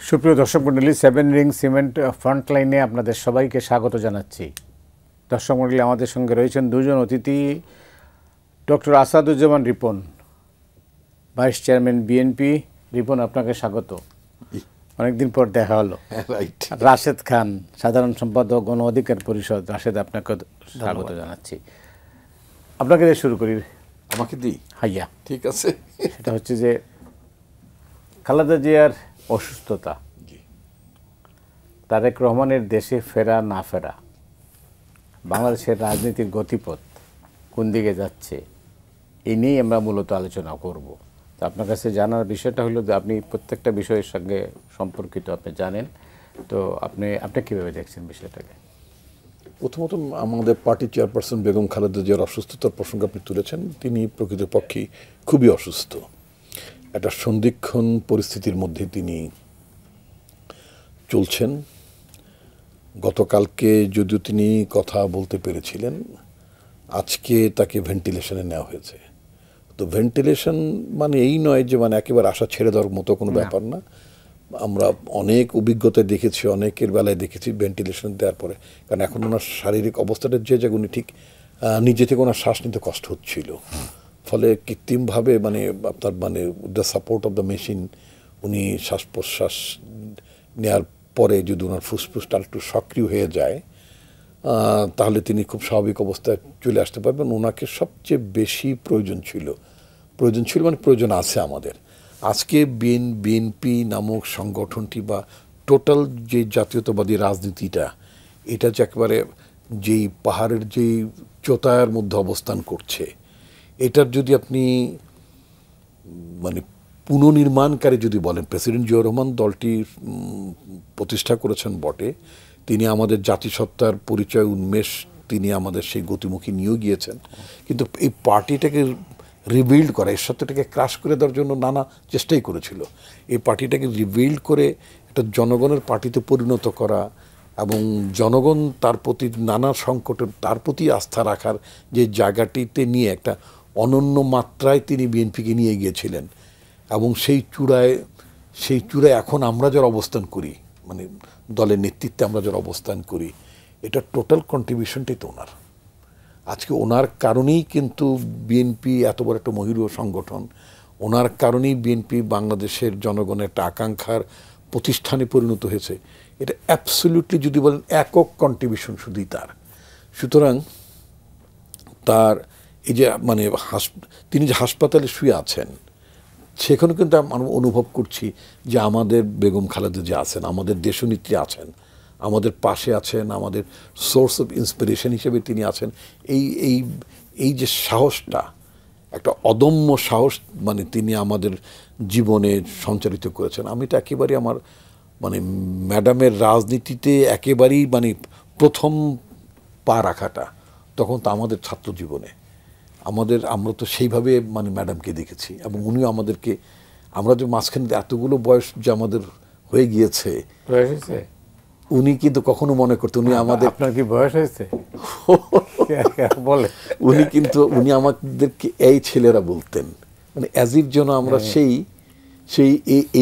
সুপ্রিয় দর্শক মণ্ডলী, সেভেন রিং সিমেন্ট ফ্রন্টলাইনে আপনাদের সবাইকে স্বাগত জানাচ্ছি। দর্শক মণ্ডলী, আমাদের সঙ্গে রয়েছেন দুজন অতিথি। Doctor Asaduzzaman Ripon, vice chairman BNP. Ripon, আপনাকে স্বাগত। অনেকদিন পর দেখা হলো। রাশেদ খান, সাধারণ সম্পাদক গণ অধিকার পরিষদ। রাশেদ, আপনাকে স্বাগত জানাচ্ছি। আপনাকে দিয়ে শুরু করি। আমাকে দিই? হাইয়া, ঠিক আছে। সেটা হচ্ছে যে খালেদা জিয়ার অসুস্থতা, তারেক রহমানের দেশে ফেরা না ফেরা, বাংলাদেশের রাজনীতির গতিপথ কোন দিকে যাচ্ছে, এই নিয়েই আমরা মূলত আলোচনা করব। তো আপনার কাছে জানার বিষয়টা হলো যে আপনি প্রত্যেকটা বিষয়ের সঙ্গে সম্পর্কিত, আপনি জানেন। তো আপনি কীভাবে দেখছেন বিষয়টাকে? প্রথমত আমাদের পার্টি চেয়ারপারসন বেগম খালেদা জিয়ার অসুস্থতার প্রসঙ্গ আপনি তুলেছেন। তিনি প্রকৃতপক্ষে খুবই অসুস্থ। একটা সন্দিক্ষণ পরিস্থিতির মধ্যে তিনি চলছেন। গতকালকে যদিও তিনি কথা বলতে পেরেছিলেন, আজকে তাকে ভেন্টিলেশনে নেওয়া হয়েছে। তো ভেন্টিলেশন মানে এই নয় যে মানে একেবারে আশা ছেড়ে দেওয়ার মতো কোনো ব্যাপার না। আমরা অনেক অভিজ্ঞতায় দেখেছি, অনেকের বেলায় দেখেছি ভেন্টিলেশন দেওয়ার পরে, কারণ এখন ওনার শারীরিক অবস্থাটা যে জায়গা, উনি ঠিক নিজে থেকে ওনার শ্বাস নিতে কষ্ট হচ্ছিল। ফলে কৃত্রিমভাবে মানে আপনার মানে the support of the machine উনি শ্বাস প্রশ্বাস নেওয়ার পরে যদি ওনার ফুসফুসটা একটু সক্রিয় হয়ে যায়, তাহলে তিনি খুব স্বাভাবিক অবস্থায় চলে আসতে পারবেন। ওনাকে সবচেয়ে বেশি প্রয়োজন ছিল মানে প্রয়োজন আছে আমাদের। আজকে বিএনপি নামক সংগঠনটি বা টোটাল যে জাতীয়তাবাদী রাজনীতিটা, এটা যে একেবারে যেই পাহাড়ের যেই চোতায়ের মধ্যে অবস্থান করছে, এটার যদি আপনি মানে পুনর্নির্মাণকারী যদি বলেন, প্রেসিডেন্ট জিয়াউর রহমান দলটি প্রতিষ্ঠা করেছেন বটে, তিনি আমাদের জাতিসত্তার পরিচয় উন্মেষ, তিনি আমাদের সেই গতিমুখী নিয়েও গিয়েছেন। কিন্তু এই পার্টিটাকে রিবিল্ড করা, এই সত্যটাকে ক্রাশ করে দেওয়ার জন্য নানা চেষ্টাই করেছিল। এই পার্টিটাকে রিবিল্ড করে একটা জনগণের পার্টিতে পরিণত করা এবং জনগণ তার প্রতি নানা সংকটে তার প্রতি আস্থা রাখার যে জায়গাটিতে নিয়ে একটা অনন্য মাত্রায় তিনি বিএনপিকে নিয়ে গিয়েছিলেন। এবং সেই চূড়ায় এখন আমরা যারা অবস্থান করি, মানে দলের নেতৃত্বে আমরা যারা অবস্থান করি, এটা টোটাল কন্ট্রিবিউশনটাই তো ওনার। আজকে ওনার কারণেই কিন্তু বিএনপি এত বড় একটা মহিরুহ সংগঠন, ওনার কারণেই বিএনপি বাংলাদেশের জনগণের একটা আকাঙ্ক্ষার প্রতিষ্ঠানে পরিণত হয়েছে। এটা অ্যাবসলিউটলি যদি বলেন একক কন্ট্রিবিউশন শুধুই তার। সুতরাং তার এই যে মানে তিনি যে হাসপাতালে শুয়ে আছেন, সেখানে কিন্তু আমরা অনুভব করছি যে আমাদের বেগম খালেদা জিয়া আছেন, আমাদের দেশনেত্রী আছেন, আমাদের পাশে আছেন, আমাদের সোর্স অফ ইন্সপিরেশন হিসেবে তিনি আছেন। এই যে সাহসটা, একটা অদম্য সাহস মানে তিনি আমাদের জীবনে সঞ্চারিত করেছেন। আমি তো একেবারেই আমার মানে ম্যাডামের রাজনীতিতে একেবারেই মানে প্রথম পা রাখাটা তখন তো আমাদের ছাত্র জীবনে আমরা তো সেইভাবে মানে ম্যাডামকে দেখেছি, এবং উনিও আমাদেরকে, আমরা যে মাঝখানে এতগুলো বয়স যে আমাদের হয়ে গিয়েছে, উনি কিন্তু কখনো মনে করতেন উনি আমাদের, আপনার কি বয়স হয়েছে বলে, উনি আমাদেরকে এই ছেলেরা বলতেন, মানে অ্যাজ ইফ যেন আমরা সেই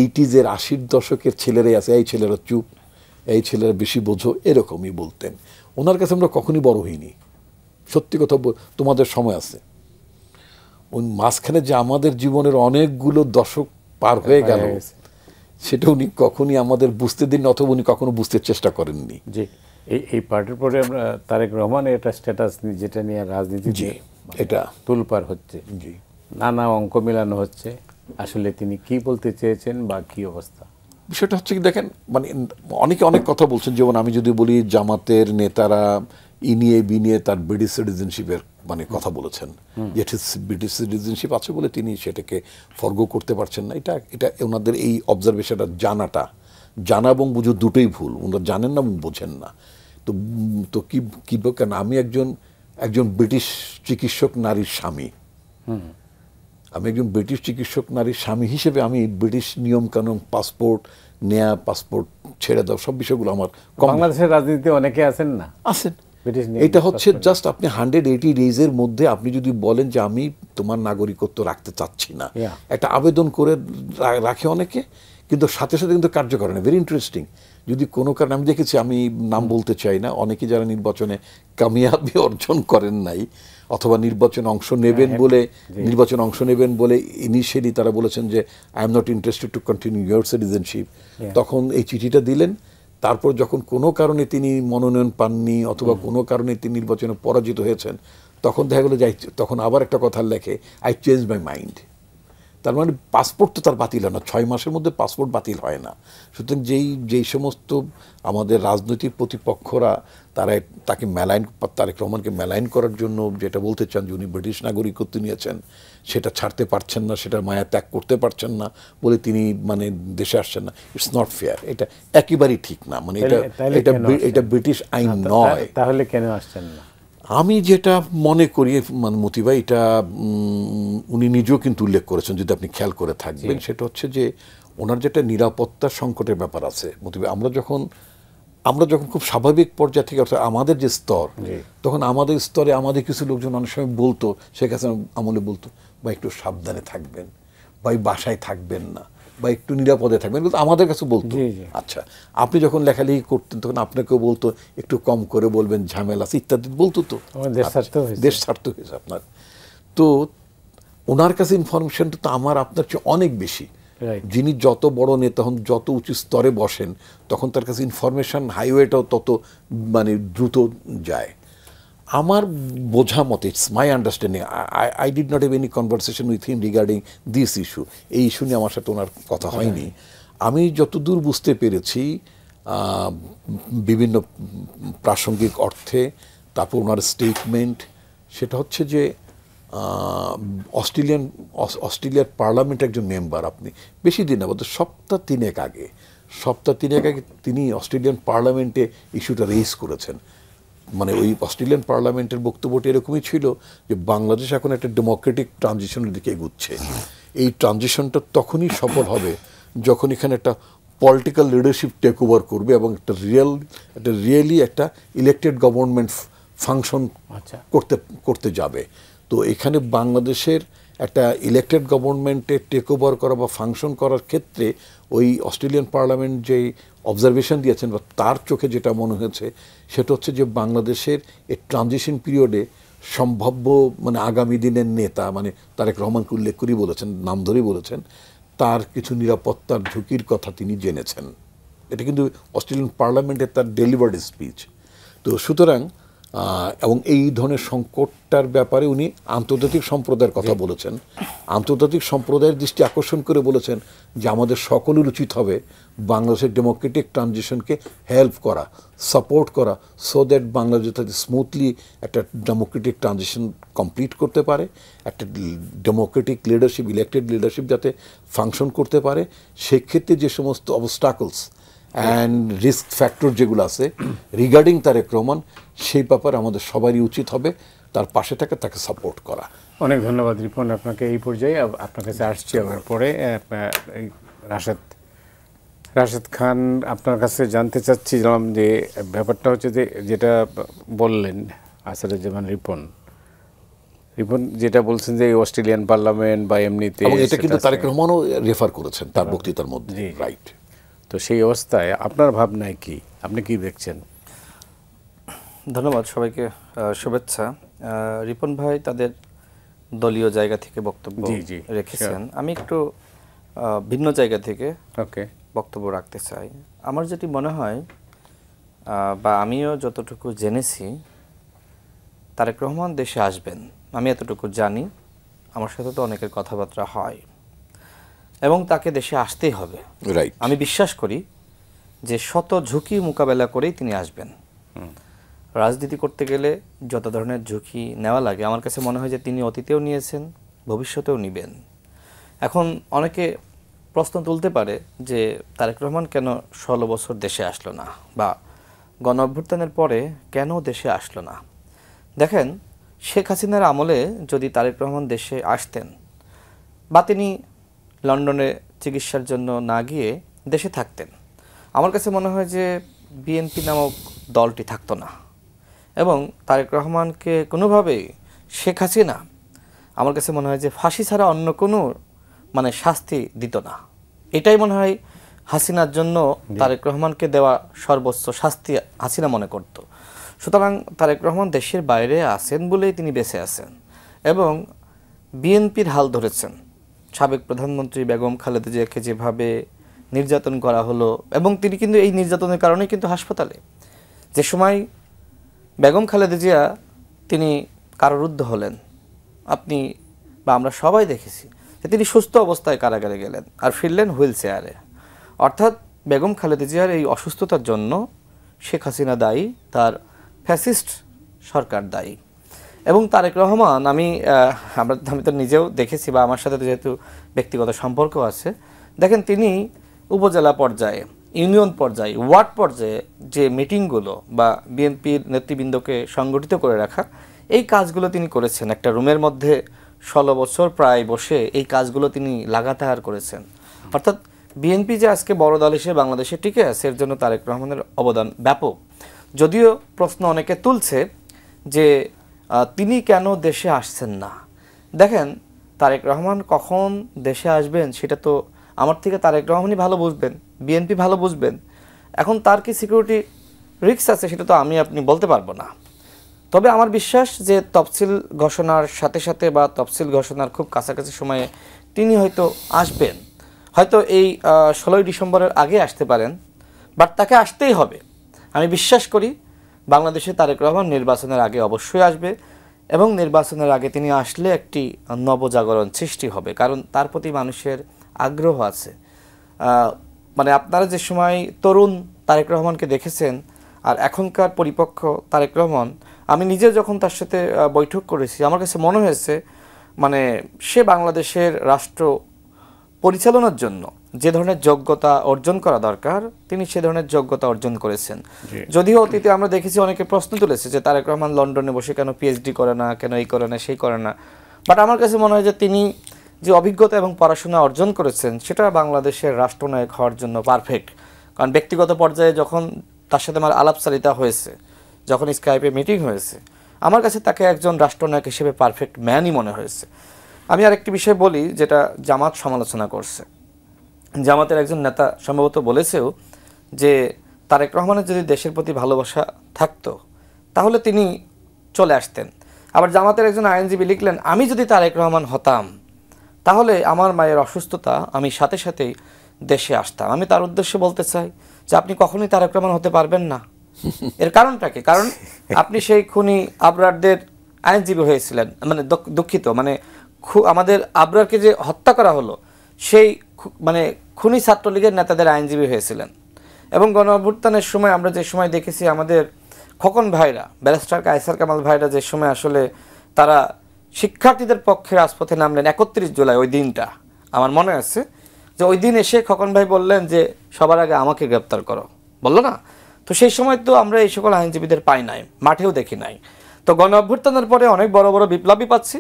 80s-এর 80-র দশকের ছেলেরাই আছে, এই ছেলেরা চুপ, এই ছেলেরা বেশি বোঝো, এরকমই বলতেন। ওনার কাছে আমরা কখনই বড় হইনি, সত্যি কথা, তোমাদের সময় আছে। ওই মাঝখানে যে আমাদের জীবনের অনেকগুলো দশক পার হয়ে গেল, সেটা উনি কখনই আমাদের বুঝতে দিন, অথবা উনি কখনো বুঝতে চেষ্টা করেননি। জি, এই পার্টির পরে আমরা তারেক রহমানের একটা স্ট্যাটাস, যেটা নিয়ে রাজনীতি এটা তুলপার হচ্ছে, জি নানা অঙ্ক মেলানো হচ্ছে। আসলে তিনি কি বলতে চেয়েছেন বা কি অবস্থা? বিষয়টা হচ্ছে কি, দেখেন, মানে অনেকে অনেক কথা বলছেন। যেমন আমি যদি বলি, জামাতের নেতারা ইনিয়ে বিনিয়ে তার ব্রিটিশ সিটিজেনশিপের মানে কথা বলেছেন, যে ব্রিটিশ সিটিজেনশিপ আছে বলে তিনি সেটাকে ফরগো করতে পারছেন না। এটা ওনাদের এই অবজারভেশনটা জানা এবং বুঝো দুটোই ভুল। ওনারা জানেন না এবং বোঝেন না। তো কি কেন, আমি একজন ব্রিটিশ চিকিৎসক নারীর স্বামী, আমি একজন ব্রিটিশ চিকিৎসক নারীর স্বামী হিসেবে আমি ব্রিটিশ নিয়মকানুন, পাসপোর্ট নেয়া, পাসপোর্ট ছেড়ে দাও, সব বিষয়গুলো আমার, বাংলাদেশের রাজনীতিতে অনেকে আছেন না, আছেন। এটা হচ্ছে জাস্ট আপনি 180 ডেজের মধ্যে আপনি যদি বলেন যে আমি তোমার নাগরিকত্ব রাখতে চাচ্ছি না, একটা আবেদন করে রাখে অনেকে, কিন্তু সাথে সাথে কিন্তু কার্যকর না। Very interesting. যদি কোনো কারণে আমি দেখেছি, আমি নাম বলতে চাই না, অনেকে যারা নির্বাচনে কামিয়াবি অর্জন করেন নাই অথবা নির্বাচনে অংশ নেবেন বলে ইনিশিয়ালি তারা বলেছেন যে I am not interested to continue your citizenship, তখন এই চিঠিটা দিলেন। তারপর যখন কোনো কারণে তিনি মনোনয়ন পাননি অথবা কোনো কারণে তিনি নির্বাচনে পরাজিত হয়েছেন, তখন দেখা গেলো যে তখন আবার একটা কথা লেখে, আই চেঞ্জ মাই মাইন্ড। তার মানে পাসপোর্ট তো তার বাতিল হয় না, 6 মাসের মধ্যে পাসপোর্ট বাতিল হয় না। সুতরাং যেই সমস্ত আমাদের রাজনৈতিক প্রতিপক্ষরা তারা তাকে তারেক রহমানকে মেলাইন করার জন্য যেটা বলতে চান যে উনি ব্রিটিশ নাগরিকত্ব নিয়েছেন, সেটা ছাড়তে পারছেন না, সেটা মায়া ত্যাগ করতে পারছেন না বলে তিনি মানে দেশে আসছেন না, ইটস নট ফেয়ার। এটা একেবারেই ঠিক না। মানে এটা ব্রিটিশ আইন নয়। তাহলে কেন আসছেন না? আমি যেটা মনে করি মানে মতি ভাই, এটা উনি নিজেও কিন্তু উল্লেখ করেছেন, যদি আপনি খেয়াল করে থাকবেন, সেটা হচ্ছে যে ওনার যেটা নিরাপত্তা সংকটের ব্যাপার আছে মতি ভাই। আমরা যখন খুব স্বাভাবিক পর্যায়ে থেকে অর্থাৎ আমাদের যে স্তর, তখন আমাদের স্তরে আমাদের কিছু লোকজন অনেক সময় বলতো, শেখ হাসিনা আমলে বলতো, বা একটু সাবধানে থাকবেন, বা বাসায় থাকবেন না, বা একটু নিরাপদে থাকবেন, কিন্তু আমাদের কাছে বলতো। আচ্ছা, আপনি যখন লেখালেখি করতেন তখন আপনাকেও বলতো একটু কম করে বলবেন, ঝামেলা আছে ইত্যাদি বলতো। তো দেশ স্বার্থ হয়েছে আপনার। তো ওনার কাছে ইনফরমেশনটা তো আমার আপনার চেয়ে অনেক বেশি। যিনি যত বড় নেতা হন, যত উঁচু স্তরে বসেন, তখন তার কাছে ইনফরমেশন হাইওয়েটাও তত মানে দ্রুত যায়। আমার বোঝা মতে, it's my understanding, I did not have any conversation with him regarding this issue. এই ইস্যু নিয়ে আমার সাথে ওনার কথা হয়নি। আমি যতদূর বুঝতে পেরেছি বিভিন্ন প্রাসঙ্গিক অর্থে, তারপর ওনার স্টেটমেন্ট, সেটা হচ্ছে যে অস্ট্রেলিয়ার পার্লামেন্ট একজন মেম্বার, আপনি বেশি দিন না, বলতে সপ্তাহ তিনেক আগে তিনি অস্ট্রেলিয়ান পার্লামেন্টে ইস্যুটা রেইজ করেছেন। মানে ওই অস্ট্রেলিয়ান পার্লামেন্টের বক্তব্যটি এরকমই ছিল যে বাংলাদেশ এখন একটা ডেমোক্রেটিক ট্রানজিশনের দিকে এগুচ্ছে। এই ট্রানজিশনটা তখনই সফল হবে যখন এখানে একটা পলিটিক্যাল লিডারশিপ টেক ওভার করবে এবং একটা রিয়েলি একটা ইলেকটেড গভর্নমেন্ট ফাংশন করতে যাবে। তো এখানে বাংলাদেশের একটা ইলেকটেড গভর্নমেন্টে টেক ওভার করা বা ফাংশন করার ক্ষেত্রে ওই অস্ট্রেলিয়ান পার্লামেন্ট যেই অবজারভেশন দিয়েছেন বা তার চোখে যেটা মনে হয়েছে, সেটা হচ্ছে যে বাংলাদেশের এই ট্রানজিশন পিরিয়ডে সম্ভাব্য মানে আগামী দিনের নেতা, মানে তারেক রহমানকে উল্লেখ করেই বলেছেন, নাম ধরেই বলেছেন, তার কিছু নিরাপত্তার ঝুঁকির কথা তিনি জেনেছেন। এটা কিন্তু অস্ট্রেলিয়ান পার্লামেন্টের তার ডেলিভার্ড স্পিচ। তো সুতরাং এবং এই ধরনের সংকটটার ব্যাপারে উনি আন্তর্জাতিক সম্প্রদায়ের কথা বলেছেন। আন্তর্জাতিক সম্প্রদায়ের দৃষ্টি আকর্ষণ করে বলেছেন যে আমাদের সকলের উচিত হবে বাংলাদেশের ডেমোক্রেটিক ট্রানজিশনকে হেল্প করা, সাপোর্ট করা, সো দ্যাট বাংলাদেশ যাতে স্মুথলি একটা ডেমোক্রেটিক ট্রানজিশন কমপ্লিট করতে পারে, একটা ডেমোক্রেটিক লিডারশিপ, ইলেক্টেড লিডারশিপ যাতে ফাংশন করতে পারে। সেক্ষেত্রে যে সমস্ত অবস্টাকলস অ্যান্ড রিস্ক ফ্যাক্টর যেগুলো আছে রিগার্ডিং তারেক রহমান, সেই ব্যাপারে আমাদের সবারই উচিত হবে তার পাশে থেকে তাকে সাপোর্ট করা। অনেক ধন্যবাদ রিপন আপনাকে। এই পর্যায়ে আপনার কাছে আসছি আবার পরে। রাশেদ খান, আপনার কাছে জানতে চাচ্ছিলাম যে ব্যাপারটা হচ্ছে যে যেটা বললেন আসাদুজ্জামান রিপন যেটা বলছেন যে অস্ট্রেলিয়ান পার্লামেন্ট বা এমনিতে, এটা কিন্তু তারেক রহমানও রেফার করেছেন তার বক্তৃতার মধ্যে, রাইট? তো সেই অবস্থায় আপনার ভাবনায় কি, আপনি কি দেখছেন? ধন্যবাদ সবাইকে, শুভেচ্ছা। রিপন ভাই তাদের দলীয় জায়গা থেকে বক্তব্য রেখেছেন, আমি একটু ভিন্ন জায়গা থেকে বক্তব্য রাখতে চাই। আমার যেটি মনে হয় বা আমিও যতটুকু জেনেছি, তারেক রহমান দেশে আসবেন, আমি এতটুকু জানি। আমার সাথে তো অনেকের কথাবার্তা হয় এবং তাকে দেশে আসতেই হবে। আমি বিশ্বাস করি যে শত ঝুঁকি মোকাবেলা করেই তিনি আসবেন। রাজনীতি করতে গেলে যত ধরনের ঝুঁকি নেওয়া লাগে, আমার কাছে মনে হয় যে তিনি অতীতেও নিয়েছেন, ভবিষ্যতেও নেবেন। এখন অনেকে প্রশ্ন তুলতে পারে যে তারেক রহমান কেন 16 বছর দেশে আসলো না, বা গণ অভ্যুত্থানের পরে কেন দেশে আসলো না। দেখেন, শেখ হাসিনার আমলে যদি তারেক রহমান দেশে আসতেন বা তিনি লন্ডনে চিকিৎসার জন্য না গিয়ে দেশে থাকতেন, আমার কাছে মনে হয় যে বিএনপি নামক দলটি থাকতো না এবং তারেক রহমানকে কোনোভাবেই শেখ হাসিনা আমার কাছে মনে হয় যে ফাঁসি ছাড়া অন্য কোনো শাস্তি দিত না। এটাই মনে হয় হাসিনার জন্য তারেক রহমানকে দেওয়া সর্বোচ্চ শাস্তি হাসিনা মনে করত। সুতরাং তারেক রহমান দেশের বাইরে আছেন বলেই তিনি বেঁচে আছেন এবং বিএনপির হাল ধরেছেন। সাবেক প্রধানমন্ত্রী বেগম খালেদা জিয়াকে যেভাবে নির্যাতন করা হলো, এবং তিনি কিন্তু এই নির্যাতনের কারণেই কিন্তু হাসপাতালে। যে সময় বেগম খালেদা জিয়া তিনি কারারুদ্ধ হলেন, আপনি বা আমরা সবাই দেখেছি যে তিনি সুস্থ অবস্থায় কারাগারে গেলেন আর ফিরলেন হুইল চেয়ারে। অর্থাৎ বেগম খালেদা জিয়ার এই অসুস্থতার জন্য শেখ হাসিনা দায়ী, তার ফ্যাসিস্ট সরকার দায়ী। এবং তারেক রহমান আমি তো নিজেও দেখেছি বা আমার সাথে যেহেতু ব্যক্তিগত সম্পর্ক আছে, দেখেন তিনি উপজেলা পর্যায়ে, ইউনিয়ন পর্যায়ে, ওয়ার্ড পর্যায়ে যে মিটিংগুলো বা বিএনপির নেতৃবৃন্দকে সংগঠিত করে রাখা, এই কাজগুলো তিনি করেছেন। একটা রুমের মধ্যে 16 বছর প্রায় বসে এই কাজগুলো তিনি লাগাতার করেছেন। অর্থাৎ বিএনপি যে আজকে বড় দল হিসেবে বাংলাদেশে টিকে আছে, এর জন্য তারেক রহমানের অবদান ব্যাপক। যদিও প্রশ্ন অনেকে তুলছে যে তিনি কেন দেশে আসছেন না। দেখেন, তারেক রহমান কখন দেশে আসবেন সেটা তো আমার থেকে তারেক রহমানই ভালো বুঝবেন, বিএনপি ভালো বুঝবেন। এখন তার কি সিকিউরিটি রিস্ক আছে সেটা তো আমি আপনি বলতে পারবো না। তবে আমার বিশ্বাস যে তফসিল ঘোষণার সাথে সাথে বা তফসিল ঘোষণার খুব কাছাকাছি সময়ে তিনি হয়তো আসবেন, হয়তো এই 16ই ডিসেম্বরের আগে আসতে পারেন, বাট তাকে আসতেই হবে। আমি বিশ্বাস করি বাংলাদেশে তারেক রহমান নির্বাচনের আগে অবশ্যই আসবে, এবং নির্বাচনের আগে তিনি আসলে একটি নবজাগরণ সৃষ্টি হবে, কারণ তার প্রতি মানুষের আগ্রহ আছে। মানে আপনারা যে সময় তরুণ তারেক রহমানকে দেখেছেন আর এখনকার পরিপক্ক তারেক রহমান, আমি নিজে যখন তার সাথে বৈঠক করেছি আমার কাছে মনে হয়েছে মানে সে বাংলাদেশের রাষ্ট্র পরিচালনার জন্য যে ধরনের যোগ্যতা অর্জন করা দরকার তিনি সে ধরনের যোগ্যতা অর্জন করেছেন। যদিও অতীতে আমরা দেখেছি অনেকে প্রশ্ন তুলেছে যে তারেক রহমান লন্ডনে বসে কেন পিএইচডি করে না, কেন এই করে না সেই করে না, বাট আমার কাছে মনে হয় যে তিনি যে অভিজ্ঞতা এবং পড়াশোনা অর্জন করেছেন সেটা বাংলাদেশের রাষ্ট্রনায়ক হওয়ার জন্য পারফেক্ট। কারণ ব্যক্তিগত পর্যায়ে যখন তার সাথে আমার আলাপচারিতা হয়েছে, যখন স্কাইপে মিটিং হয়েছে, আমার কাছে তাকে একজন রাষ্ট্রনায়ক হিসেবে পারফেক্ট ম্যানই মনে হয়েছে। আমি আরেকটি বিষয় বলি যেটা জামাত সমালোচনা করছে। জামাতের একজন নেতা সম্ভবত বলেছেও যে তারেক রহমানের যদি দেশের প্রতি ভালোবাসা থাকতো তাহলে তিনি চলে আসতেন। আবার জামাতের একজন আইনজীবী লিখলেন, আমি যদি তারেক রহমান হতাম তাহলে আমার মায়ের অসুস্থতা আমি সাথে সাথেই দেশে আসতাম। আমি তার উদ্দেশ্যে বলতে চাই যে আপনি কখনোই তারেক রহমান হতে পারবেন না। এর কারণটা কি? কারণ আপনি সেই খুনি আবরারদের আইনজীবী হয়েছিলেন, মানে দুঃখিত, মানে আমাদের আবরারকে যে হত্যা করা হলো সেই মানে খুনি ছাত্রলীগের নেতাদের আইনজীবী হয়েছিলেন। এবং গণ অভ্যুত্থানের সময় আমরা যে সময় দেখেছি আমাদের খোকন ভাইরা, ব্যারিস্টার কায়সার কামাল ভাইরা যে সময় আসলে তারা শিক্ষার্থীদের পক্ষে রাজপথে নামলেন 31 জুলাই, ওই দিনটা আমার মনে আছে যে ওই দিন এসে খোকন ভাই বললেন যে সবার আগে আমাকে গ্রেপ্তার করো, বললো না? তো সেই সময় তো আমরা এই সকল আইনজীবীদের পাই নাই, মাঠেও দেখি নাই। তো গণ অভ্যুত্থানের পরে অনেক বড় বড় বিপ্লবী পাচ্ছি,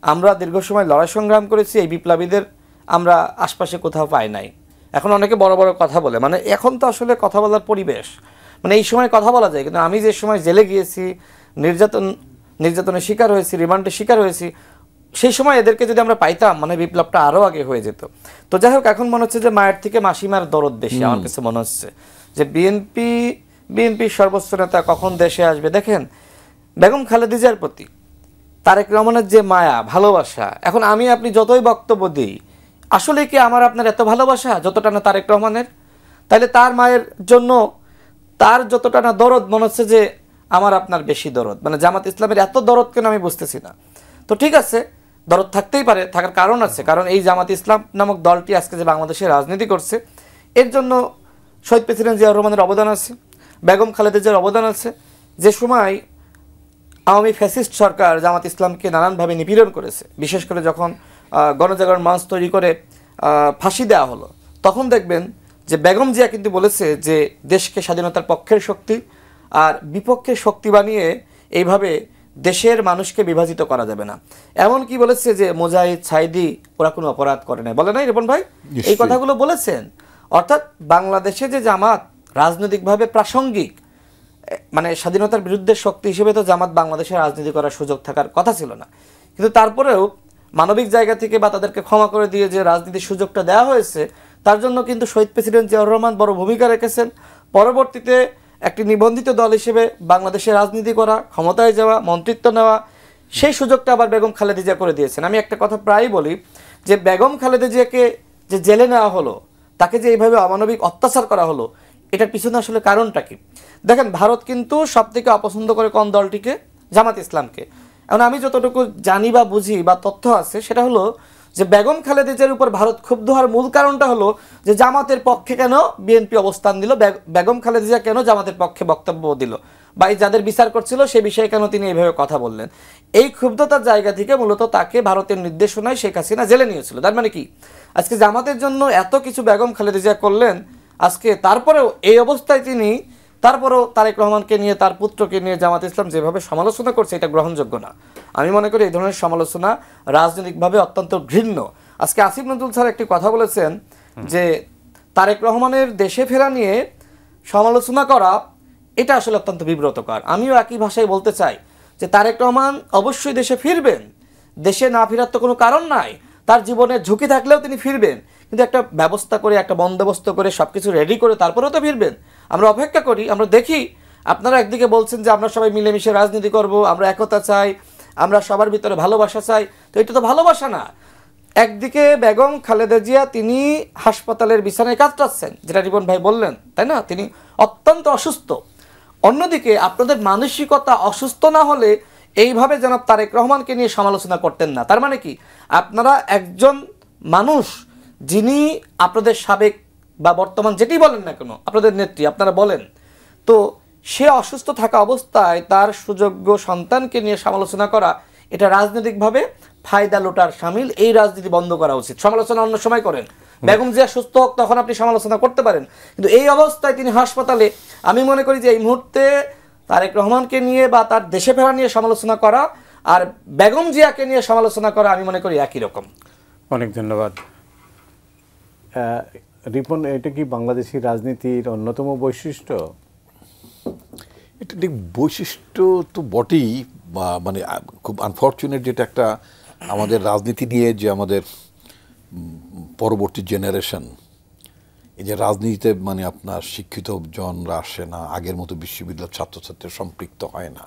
আমরা দীর্ঘ সময় লড়াই সংগ্রাম করেছি, এই বিপ্লবীদের আমরা আশপাশে কোথাও পাই নাই। এখন অনেকে বড় বড় কথা বলে, মানে এখন তো আসলে কথা বলার পরিবেশ, মানে এই সময় কথা বলা যায়, কিন্তু আমি যে সময় জেলে গিয়েছি, নির্যাতনের শিকার হয়েছি, রিমান্ডের শিকার হয়েছি, সেই সময় এদেরকে যদি আমরা পাইতাম মানে বিপ্লবটা আরও আগে হয়ে যেত। তো যাই হোক, এখন মনে হচ্ছে যে মায়ের থেকে মাসিমার দরদ বেশি। আমার কাছে মনে হচ্ছে যে বিএনপির সর্বোচ্চ নেতা কখন দেশে আসবে। দেখেন, বেগম খালেদা জিয়ার প্রতি তারেক রহমানের যে মায়া ভালোবাসা, এখন আমি আপনি যতই বক্তব্য দিই, আসলে কি আমার আপনার এত ভালোবাসা যতটা না তারেক রহমানের? তাইলে তার মায়ের জন্য তার যতটা না দরদ, মনে হচ্ছে যে আমার আপনার বেশি দরদ। মানে জামাত ইসলামের এত দরদ কেন আমি বুঝতেছি না। তো ঠিক আছে, দরদ থাকতেই পারে, থাকার কারণ আছে, কারণ এই জামাত ইসলাম নামক দলটি আজকে যে বাংলাদেশে রাজনীতি করছে এর জন্য শহীদ প্রেসিডেন্ট জিয়াউর রহমানের অবদান আছে, বেগম খালেদা জিয়ার অবদান আছে। যে সময় আওয়ামী ফ্যাসিস্ট সরকার জামাত ইসলামকে নানানভাবে নিপীড়ন করেছে, বিশেষ করে যখন গণজাগরণ মঞ্চ তৈরি করে ফাঁসি দেওয়া হলো, তখন দেখবেন যে বেগম জিয়া কিন্তু বলেছে যে দেশকে স্বাধীনতার পক্ষের শক্তি আর বিপক্ষের শক্তি বানিয়ে এইভাবে দেশের মানুষকে বিভাজিত করা যাবে না। এমন কি বলেছে যে মুজাহিদ, সাইদি ওরা কোনো অপরাধ করে নাই, বলে নাই রিপন ভাই? এই কথাগুলো বলেছেন। অর্থাৎ বাংলাদেশে যে জামাত রাজনৈতিকভাবে প্রাসঙ্গিক, মানে স্বাধীনতার বিরুদ্ধে শক্তি হিসেবে তো জামাত বাংলাদেশে রাজনীতি করার সুযোগ থাকার কথা ছিল না, কিন্তু তারপরেও মানবিক জায়গা থেকে বা তাদেরকে ক্ষমা করে দিয়ে যে রাজনীতির সুযোগটা দেওয়া হয়েছে, তার জন্য কিন্তু শহীদ প্রেসিডেন্ট জিয়াউর রহমান বড় ভূমিকা রেখেছেন। পরবর্তীতে একটি নিবন্ধিত দল হিসেবে বাংলাদেশে রাজনীতি করা, ক্ষমতায় যাওয়া, মন্ত্রিত্ব নেওয়া, সেই সুযোগটা আবার বেগম খালেদা জিয়া করে দিয়েছেন। আমি একটা কথা প্রায়ই বলি যে বেগম খালেদা জিয়াকে যে জেলে নেওয়া হলো, তাকে যে এইভাবে অমানবিক অত্যাচার করা হলো, এটার পিছনে আসলে কারণটা কি? দেখেন, ভারত কিন্তু সবথেকে অপছন্দ করে কোন দলটিকে? জামাত ইসলামকে। এখন আমি যতটুকু জানি বা বুঝি বা তথ্য আছে সেটা হলো যে বেগম খালেদা জিয়ার উপর ভারত ক্ষুব্ধ হওয়ার মূল কারণটা হলো যে জামাতের পক্ষে কেন বিএনপি অবস্থান দিল, বেগম খালেদা জিয়া কেন জামাতের পক্ষে বক্তব্য দিল, বা যাদের বিচার করছিল সে বিষয়ে কেন তিনি এইভাবে কথা বললেন। এই ক্ষুব্ধতার জায়গা থেকে মূলত তাকে ভারতের নির্দেশনায় শেখ হাসিনা জেলে নিয়েছিল। তার মানে কি, আজকে জামাতের জন্য এত কিছু বেগম খালেদা জিয়া করলেন, আজকে তারপরেও এই অবস্থায় তিনি তারপরেও তারেক রহমানকে নিয়ে, তার পুত্রকে নিয়ে জামাত ইসলাম যেভাবে সমালোচনা করছে, এটা গ্রহণযোগ্য না। আমি মনে করি এই ধরনের সমালোচনা রাজনৈতিকভাবে অত্যন্ত ঘৃণ্য। আজকে আসিফ নজরুল স্যার একটি কথা বলেছেন যে তারেক রহমানের দেশে ফেরা নিয়ে সমালোচনা করা এটা আসলে অত্যন্ত বিব্রতকর। আমিও একই ভাষায় বলতে চাই যে তারেক রহমান অবশ্যই দেশে ফিরবেন, দেশে না ফেরার তো কোনো কারণ নাই, তার জীবনের ঝুঁকি থাকলেও তিনি ফিরবেন, কিন্তু একটা ব্যবস্থা করে, একটা বন্দোবস্ত করে, সব কিছু রেডি করে তারপরেও তো ফিরবেন। আমরা অপেক্ষা করি, আমরা দেখি। আপনারা একদিকে বলছেন যে আমরা সবাই মিলেমিশে রাজনীতি করব, আমরা একতা চাই, আমরা সবার ভিতরে ভালোবাসা চাই, তো এটা তো ভালোবাসা না। একদিকে বেগম খালেদা জিয়া তিনি হাসপাতালের বিছানায় কাতরাচ্ছেন, যেটা রিপন ভাই বললেন, তাই না? তিনি অত্যন্ত অসুস্থ। অন্যদিকে আপনাদের মানসিকতা অসুস্থ না হলে এইভাবে জনাব তারেক রহমানকে নিয়ে সমালোচনা করতেন না। তার মানে কি, আপনারা একজন মানুষ যিনি আপনাদের সাবেক বা বর্তমান যেটি বলেন না কেন, আপনাদের নেত্রী আপনারা বলেন, তো সে অসুস্থ থাকা অবস্থায় তার সুযোগ্য সন্তানকে নিয়ে সমালোচনা করা, এটা রাজনৈতিকভাবে ফায়দা লোটার শামিল। এই রাজনীতি বন্ধ করা উচিত। সমালোচনা অন্য সময় করেন, বেগম জিয়া সুস্থ হোক তখন আপনি সমালোচনা করতে পারেন, কিন্তু এই অবস্থায় তিনি হাসপাতালে, আমি মনে করি যে এই মুহূর্তে তারেক রহমানকে নিয়ে বা তার দেশে ফেরা নিয়ে সমালোচনা করা আর বেগম জিয়াকে নিয়ে সমালোচনা করা আমি মনে করি একই রকম। অনেক ধন্যবাদ রিপন। এটা কি বাংলাদেশি রাজনীতির অন্যতম বৈশিষ্ট্য? এটা ঠিক বৈশিষ্ট্য তো বটেই, মানে খুব আনফর্চুনেট যেটা একটা আমাদের রাজনীতি নিয়ে যে আমাদের পরবর্তী জেনারেশন, এই যে রাজনীতিতে মানে আপনার শিক্ষিত জনরা আসে না, আগের মতো বিশ্ববিদ্যালয়ের ছাত্রছাত্রীরা সম্পৃক্ত হয় না,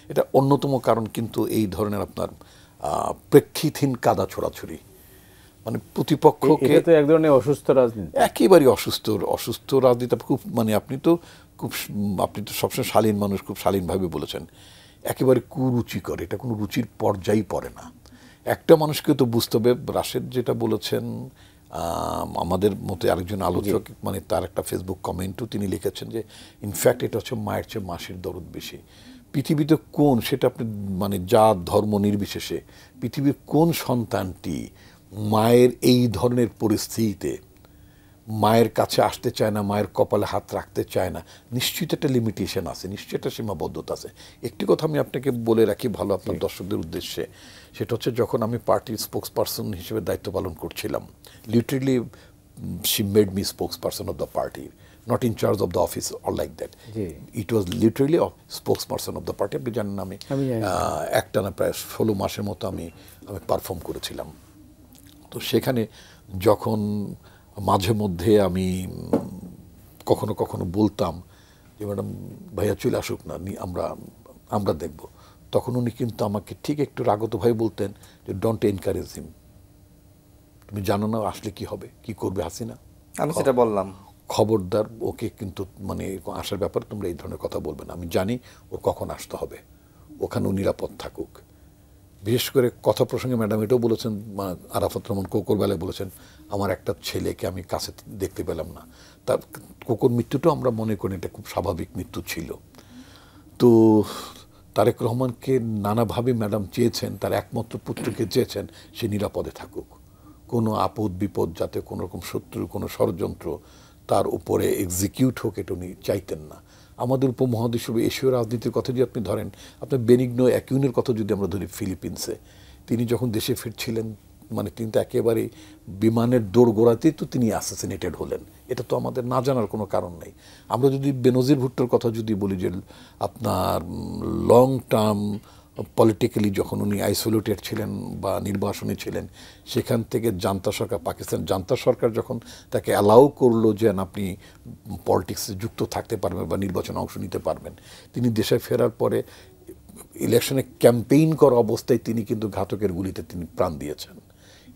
এটা অন্যতম কারণ কিন্তু এই ধরনের আপনার প্রেক্ষিতহীন কাদা ছোড়াছুড়ি, মানে প্রতিপক্ষকে, এটা তো এক ধরনের অসুস্থ রাজনীতি, একেবারেই অসুস্থ রাজনীতি। খুব মানে আপনি তো সবসময় শালীন মানুষ, খুব শালীনভাবে বলেছেন, একেবারে কুরুচিকর, এটা কোনো রুচির পর্যায়ে পড়ে না। একটা মানুষকে তো বুঝতে হবে, রাশেদ যেটা বলেছেন, আমাদের মতো আরেকজন আলোচক মানে তার একটা ফেসবুক কমেন্টও তিনি লিখেছেন যে ইনফ্যাক্ট এটা হচ্ছে মায়ের চেয়ে মাসির দরদ বেশি। পৃথিবীতে কোন, সেটা আপনি মানে জাত ধর্ম নির্বিশেষে, পৃথিবীর কোন সন্তানটি মায়ের এই ধরনের পরিস্থিতিতে মায়ের কাছে আসতে চায় না, মায়ের কপালে হাত রাখতে চায় না? নিশ্চিত একটা লিমিটেশন আছে, নিশ্চয়ই একটা সীমাবদ্ধতা আছে। একটি কথা আমি আপনাকে বলে রাখি ভালো আপনার দর্শকদের উদ্দেশ্যে, সেটা হচ্ছে যখন আমি পার্টির স্পোক্স পারসন হিসেবে দায়িত্ব পালন করছিলাম, literally she made me spokes person of the party, not in charge of the office or like that, it was literally spokes person of the party. আপনি জানেন আমি একটানা প্রায় 16 মাসের মতো আমি পারফর্ম করেছিলাম। তো সেখানে যখন মাঝে মধ্যে আমি কখনো কখনো বলতাম যে ম্যাডাম ভাইয়া চলে আসুক না, আমরা দেখব, তখন উনি কিন্তু আমাকে ঠিক একটু রাগতভাবে বলতেন যে ডোন্ট এনকারেজ হিম, তুমি জানো না আসলে কি হবে, কি করবে হাসিনা। আমি সেটা বললাম, খবরদার ওকে কিন্তু মানে আসার ব্যাপারে তোমরা এই ধরনের কথা বলবে না, আমি জানি ও কখন আসতে হবে, ওখানে ও নিরাপদ থাকুক। বিশেষ করে কথা প্রসঙ্গে ম্যাডাম এটাও বলেছেন, আরাফাত রহমান কোকোর বেলায় বলেছেন, আমার একটা ছেলেকে আমি কাছে দেখতে পেলাম না। তার কোকোর মৃত্যুটাও আমরা মনে করি এটা খুব স্বাভাবিক মৃত্যু ছিল। তো তারেক রহমানকে নানাভাবে ম্যাডাম চেয়েছেন, তার একমাত্র পুত্রকে চেয়েছেন সে নিরাপদে থাকুক, কোনো আপদ বিপদ যাতে কোনো রকম শত্রু কোনো ষড়যন্ত্র তার উপরে এক্সিকিউট হোক এটা উনি চাইতেন না। আমাদের উপমহাদেশীয় এশীয় রাজনীতির কথা যদি আপনি ধরেন, আপনার বেনিগনো অ্যাকিউনের কথা যদি আমরা ধরি, ফিলিপিন্সে তিনি যখন দেশে ফিরছিলেন, মানে তিনি তো একেবারে বিমানের দোরগোড়াতেই তো তিনি অ্যাসাসিনেটেড হলেন। এটা তো আমাদের না জানার কোনো কারণ নেই। আমরা যদি বেনজির ভুট্টোর কথা যদি বলি যে আপনার লং টার্ম পলিটিক্যালি যখন উনি আইসোলেটেড ছিলেন বা নির্বাসনে ছিলেন, সেখান থেকে জান্তা সরকার, পাকিস্তান জান্তা সরকার যখন তাকে অ্যালাউ করলো যে আপনি পলিটিক্সে যুক্ত থাকতে পারবেন বা নির্বাচনে অংশ নিতে পারবেন, তিনি দেশে ফেরার পরে ইলেকশনে ক্যাম্পেইন করা অবস্থায় তিনি কিন্তু ঘাতকের গুলিতে তিনি প্রাণ দিয়েছেন।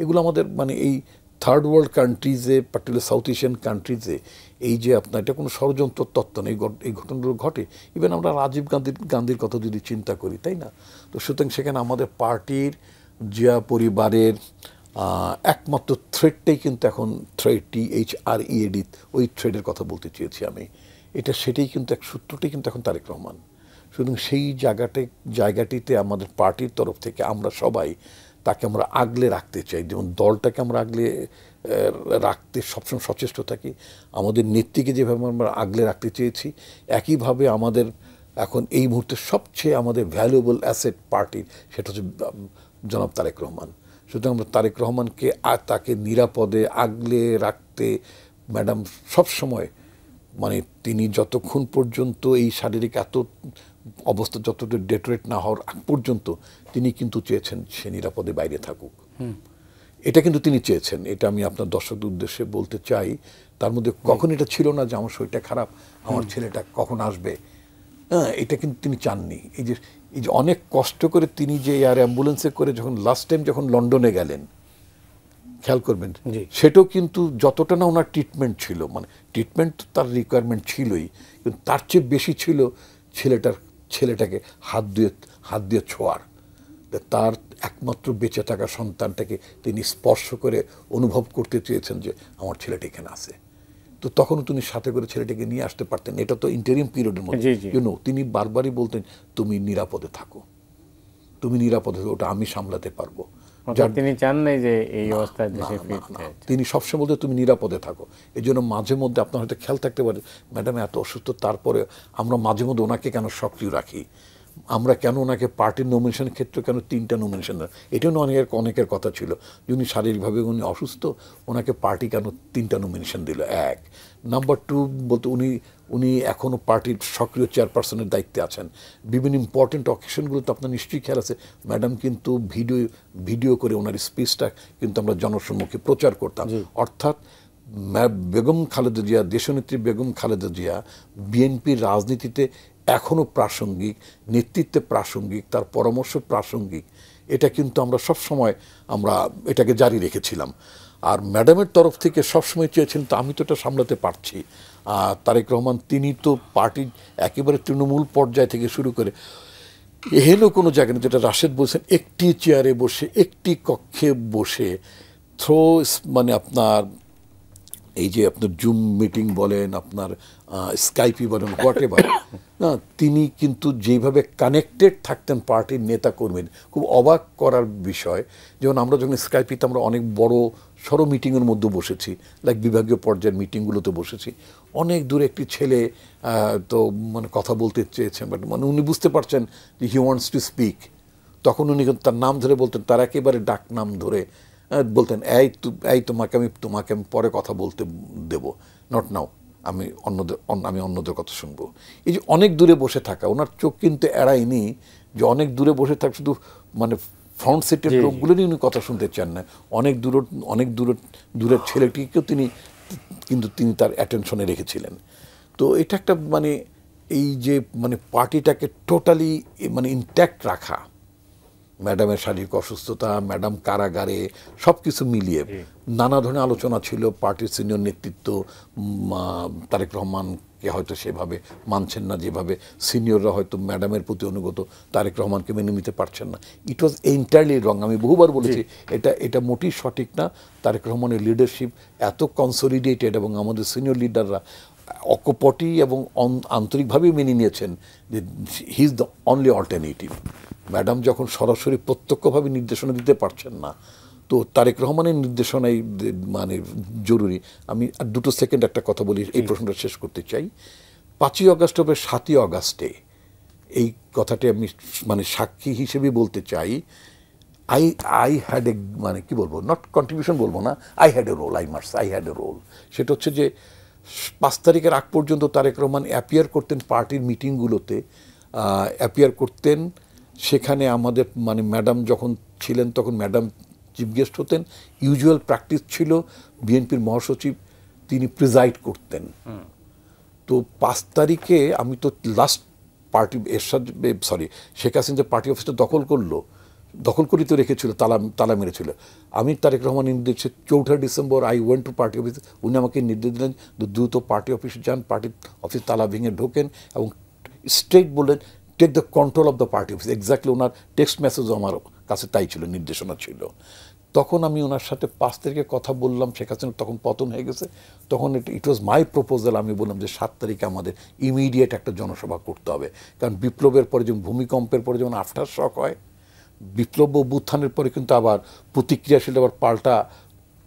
এগুলো আমাদের মানে এই থার্ড ওয়ার্ল্ড কান্ট্রিজে, পার্টিকুলার সাউথ এশিয়ান কান্ট্রিজে এই যে আপনার এটা কোনো ষড়যন্ত্র তত্ত্ব নেই, এই ঘটনাগুলো ঘটে। ইভেন আমরা রাজীব গান্ধীর কথা যদি চিন্তা করি, তাই না? তো সুতরাং সেখানে আমাদের পার্টির, জিয়া পরিবারের একমাত্র থ্রেডটাই কিন্তু এখন থ্রেড, THREAD, ওই থ্রেডের কথা বলতে চেয়েছি আমি। সেটাই কিন্তু এক সূত্রটাই কিন্তু এখন তারেক রহমান। সুতরাং সেই জায়গাটিতে আমাদের পার্টির তরফ থেকে আমরা সবাই তাকে আমরা আগলে রাখতে চাই, যেমন দলটাকে আমরা আগলে রাখতে সবসময় সচেষ্ট থাকি, আমাদের নেত্রীকে যেভাবে আমরা আগলে রাখতে চেয়েছি, একইভাবে আমাদের এখন এই মুহূর্তে সবচেয়ে আমাদের ভ্যালুয়েবল অ্যাসেট পার্টির, সেটা হচ্ছে জনাব তারেক রহমান। সুতরাং আমরা তারেক রহমানকে তাকে নিরাপদে আগলে রাখতে ম্যাডাম সবসময়, মানে তিনি যতক্ষণ পর্যন্ত এই শারীরিক অবস্থা যতটা ডেটোরেট না হওয়ার আগ পর্যন্ত তিনি কিন্তু চেয়েছেন সে নিরাপদে বাইরে থাকুক। এটা কিন্তু তিনি চেয়েছেন, এটা আমি আপনার দর্শকদের উদ্দেশ্যে বলতে চাই। তার মধ্যে কখন এটা ছিল না যে আমার শরীরটা খারাপ, আমার ছেলেটা কখন আসবে, হ্যাঁ, এটা কিন্তু তিনি চাননি। এই যে অনেক কষ্ট করে তিনি যে এয়ার অ্যাম্বুলেন্সে করে যখন লাস্ট টাইম যখন লন্ডনে গেলেন, খেয়াল করবেন, সেটাও কিন্তু যতটা না ওনার ট্রিটমেন্ট ছিল, মানে ট্রিটমেন্ট তার রিকোয়ারমেন্ট ছিলই, কিন্তু তার চেয়ে বেশি ছিল ছেলেটাকে হাত দিয়ে ছোঁয়ার, তার একমাত্র বেঁচে থাকা সন্তানটাকে তিনি স্পর্শ করে অনুভব করতে চেয়েছেন যে আমার ছেলেটা এখানে আছে। তো তখনও তিনি সাথে করে ছেলেটাকে নিয়ে আসতে পারতেন। এটা তো ইন্টারিম পিরিয়ডের মধ্যে, তিনি বারবারই বলতেন তুমি নিরাপদে থাকো, তুমি নিরাপদে থাকো, ওটা আমি সামলাতে পারবো। তিনি চান নাই যে এই অবস্থায় দেশে ফিরতে, তিনি সবসময় বলতে তুমি নিরাপদে থাকো। এই জন্য মাঝে মধ্যে আপনার হয়তো খেয়াল থাকতে পারে, ম্যাডাম এত অসুস্থ, তারপরে আমরা মাঝে মধ্যে ওনাকে কেন সক্রিয় রাখি, আমরা কেন ওনাকে পার্টির নমিনেশনের ক্ষেত্রে কেন 3টা নমিনেশন দেয়, এটাও অনেকের কথা ছিল যে উনি শারীরিকভাবে উনি অসুস্থ, ওনাকে পার্টি কেন 3টা নমিনেশন দিল। 1 নাম্বার 2 বলতে উনি এখনও পার্টির সক্রিয় চেয়ারপারসনের দায়িত্বে আছেন। বিভিন্ন ইম্পর্টেন্ট অকেশনগুলোতে আপনার নিশ্চয়ই খেয়াল আছে, ম্যাডাম কিন্তু ভিডিও করে ওনার স্পিচটা কিন্তু আমরা জনসম্মুখে প্রচার করতাম। অর্থাৎ বেগম খালেদা জিয়া, দেশনেত্রী বেগম খালেদা জিয়া বিএনপির রাজনীতিতে এখনও প্রাসঙ্গিক, নেতৃত্বে প্রাসঙ্গিক, তার পরামর্শ প্রাসঙ্গিক, এটা কিন্তু আমরা সবসময় আমরা এটাকে জারি রেখেছিলাম। আর ম্যাডামের তরফ থেকে সবসময় চেয়েছেন, তো আমি তো এটা সামলাতে পারছি। তারেক রহমান তিনি তো পার্টির একেবারে তৃণমূল পর্যায় থেকে শুরু করে এহেন কোনো জায়গা নেই, যেটা রাশেদ বলছেন, একটি চেয়ারে বসে, একটি কক্ষে বসে মানে আপনার এই যে আপনার জুম মিটিং বলেন, আপনার স্কাইপি বলেন, হোয়াটএভার, না তিনি কিন্তু যেভাবে কানেক্টেড থাকতেন পার্টির নেতা কর্মীর, খুব অবাক করার বিষয়। যেমন আমরা যখন স্কাইপিতে আমরা অনেক বড় সড়ো মিটিংয়ের মধ্যে বসেছি, লাইক বিভাগীয় পর্যায়ের মিটিংগুলোতে বসেছি, অনেক দূরে একটি ছেলে তো মানে কথা বলতে চেয়েছেন, বাট মানে উনি বুঝতে পারছেন যে হি ওয়ান্টস টু স্পিক, তখন উনি তার নাম ধরে বলতেন, তার একেবারে ডাক নাম ধরে বলতেন, তোমাকে আমি পরে কথা বলতে দেব, নট নাও, আমি অন্যদের কথা শুনবো। এই যে অনেক দূরে বসে থাকা, ওনার চোখ কিন্তু এড়ায়নি যে অনেক দূরে বসে থাকা, শুধু মানে ফ্রন্ট সিটের লোকগুলো নিয়ে উনি কথা শুনতে চান না, অনেক দূরের ছেলেটিকেও তিনি তার অ্যাটেনশনে রেখেছিলেন। তো এটা একটা মানে এই যে মানে পার্টিটাকে টোটালি মানে ইনট্যাক্ট রাখা, ম্যাডামের শারীরিক অসুস্থতা, ম্যাডাম কারাগারে, সব কিছু মিলিয়ে নানা ধরনের আলোচনা ছিল। পার্টির সিনিয়র নেতৃত্ব তারেক রহমানকে হয়তো সেভাবে মানছেন না, যেভাবে সিনিয়ররা হয়তো ম্যাডামের প্রতি অনুগত তারেক রহমানকে মেনে নিতে পারছেন না। ইট ওয়াজ এন্টায়ারলি রং। আমি বহুবার বলেছি এটা মোটেই সঠিক না। তারেক রহমানের লিডারশিপ এত কনসলিডেটেড এবং আমাদের সিনিয়র লিডাররা অকপটি এবং আন্তরিকভাবেই মেনে নিয়েছেন যে he is the only alternative. Madam যখন সরাসরি প্রত্যক্ষভাবে নির্দেশনা দিতে পারছেন না, তো তারেক রহমানের নির্দেশনাই মানে জরুরি। আমি আর 2 সেকেন্ড একটা কথা বলি, এই প্রশ্নটা শেষ করতে চাই। 5ই অগাস্ট হবে 7ই অগাস্টে, এই কথাটি আমি মানে সাক্ষী হিসেবে বলতে চাই। আই হ্যাড এ মানে কি বলবো, নট কন্ট্রিবিউশন বলবো না, আই হ্যাড এ রোল। সেটা হচ্ছে যে 5 তারিখের আগ পর্যন্ত তারেক রহমান অ্যাপিয়ার করতেন পার্টির মিটিংগুলোতে, অ্যাপিয়ার করতেন। সেখানে আমাদের মানে ম্যাডাম যখন ছিলেন তখন ম্যাডাম চিফ গেস্ট হতেন। ইউজুয়াল প্র্যাকটিস ছিল বিএনপির মহাসচিব তিনি প্রিজাইড করতেন। তো 5 তারিখে আমি তো লাস্ট পার্টি এরশাদ শেখ হাসিনা যে পার্টি অফিসটা দখল করেই তো রেখেছিল, তালা মেরেছিল। আমি তারেক রহমান নির্দেশে 4 December I went to party office. উনি আমাকে নির্দেশ দিলেন দ্রুত পার্টি অফিসে যান, পার্টি অফিস তালা ভেঙে ঢোকেন এবং স্ট্রেট বললেন take the control of the party office. Exactly ওনার টেক্সট মেসেজও আমার কাছে তাই ছিল, নির্দেশনা ছিল। তখন আমি ওনার সাথে 5 তারিখে কথা বললাম, শেখ হাসিনা তখন পতন হয়ে গেছে। তখন ইট ওয়াজ মাই প্রপোজাল, আমি বললাম যে 7 তারিখে আমাদের ইমিডিয়েট একটা জনসভা করতে হবে। কারণ বিপ্লবের পরে যেমন ভূমিকম্পের পরে যেমন আফটার শক হয়, বিপ্লব অভ্যুত্থানের পরে কিন্তু আবার প্রতিক্রিয়াশীল আবার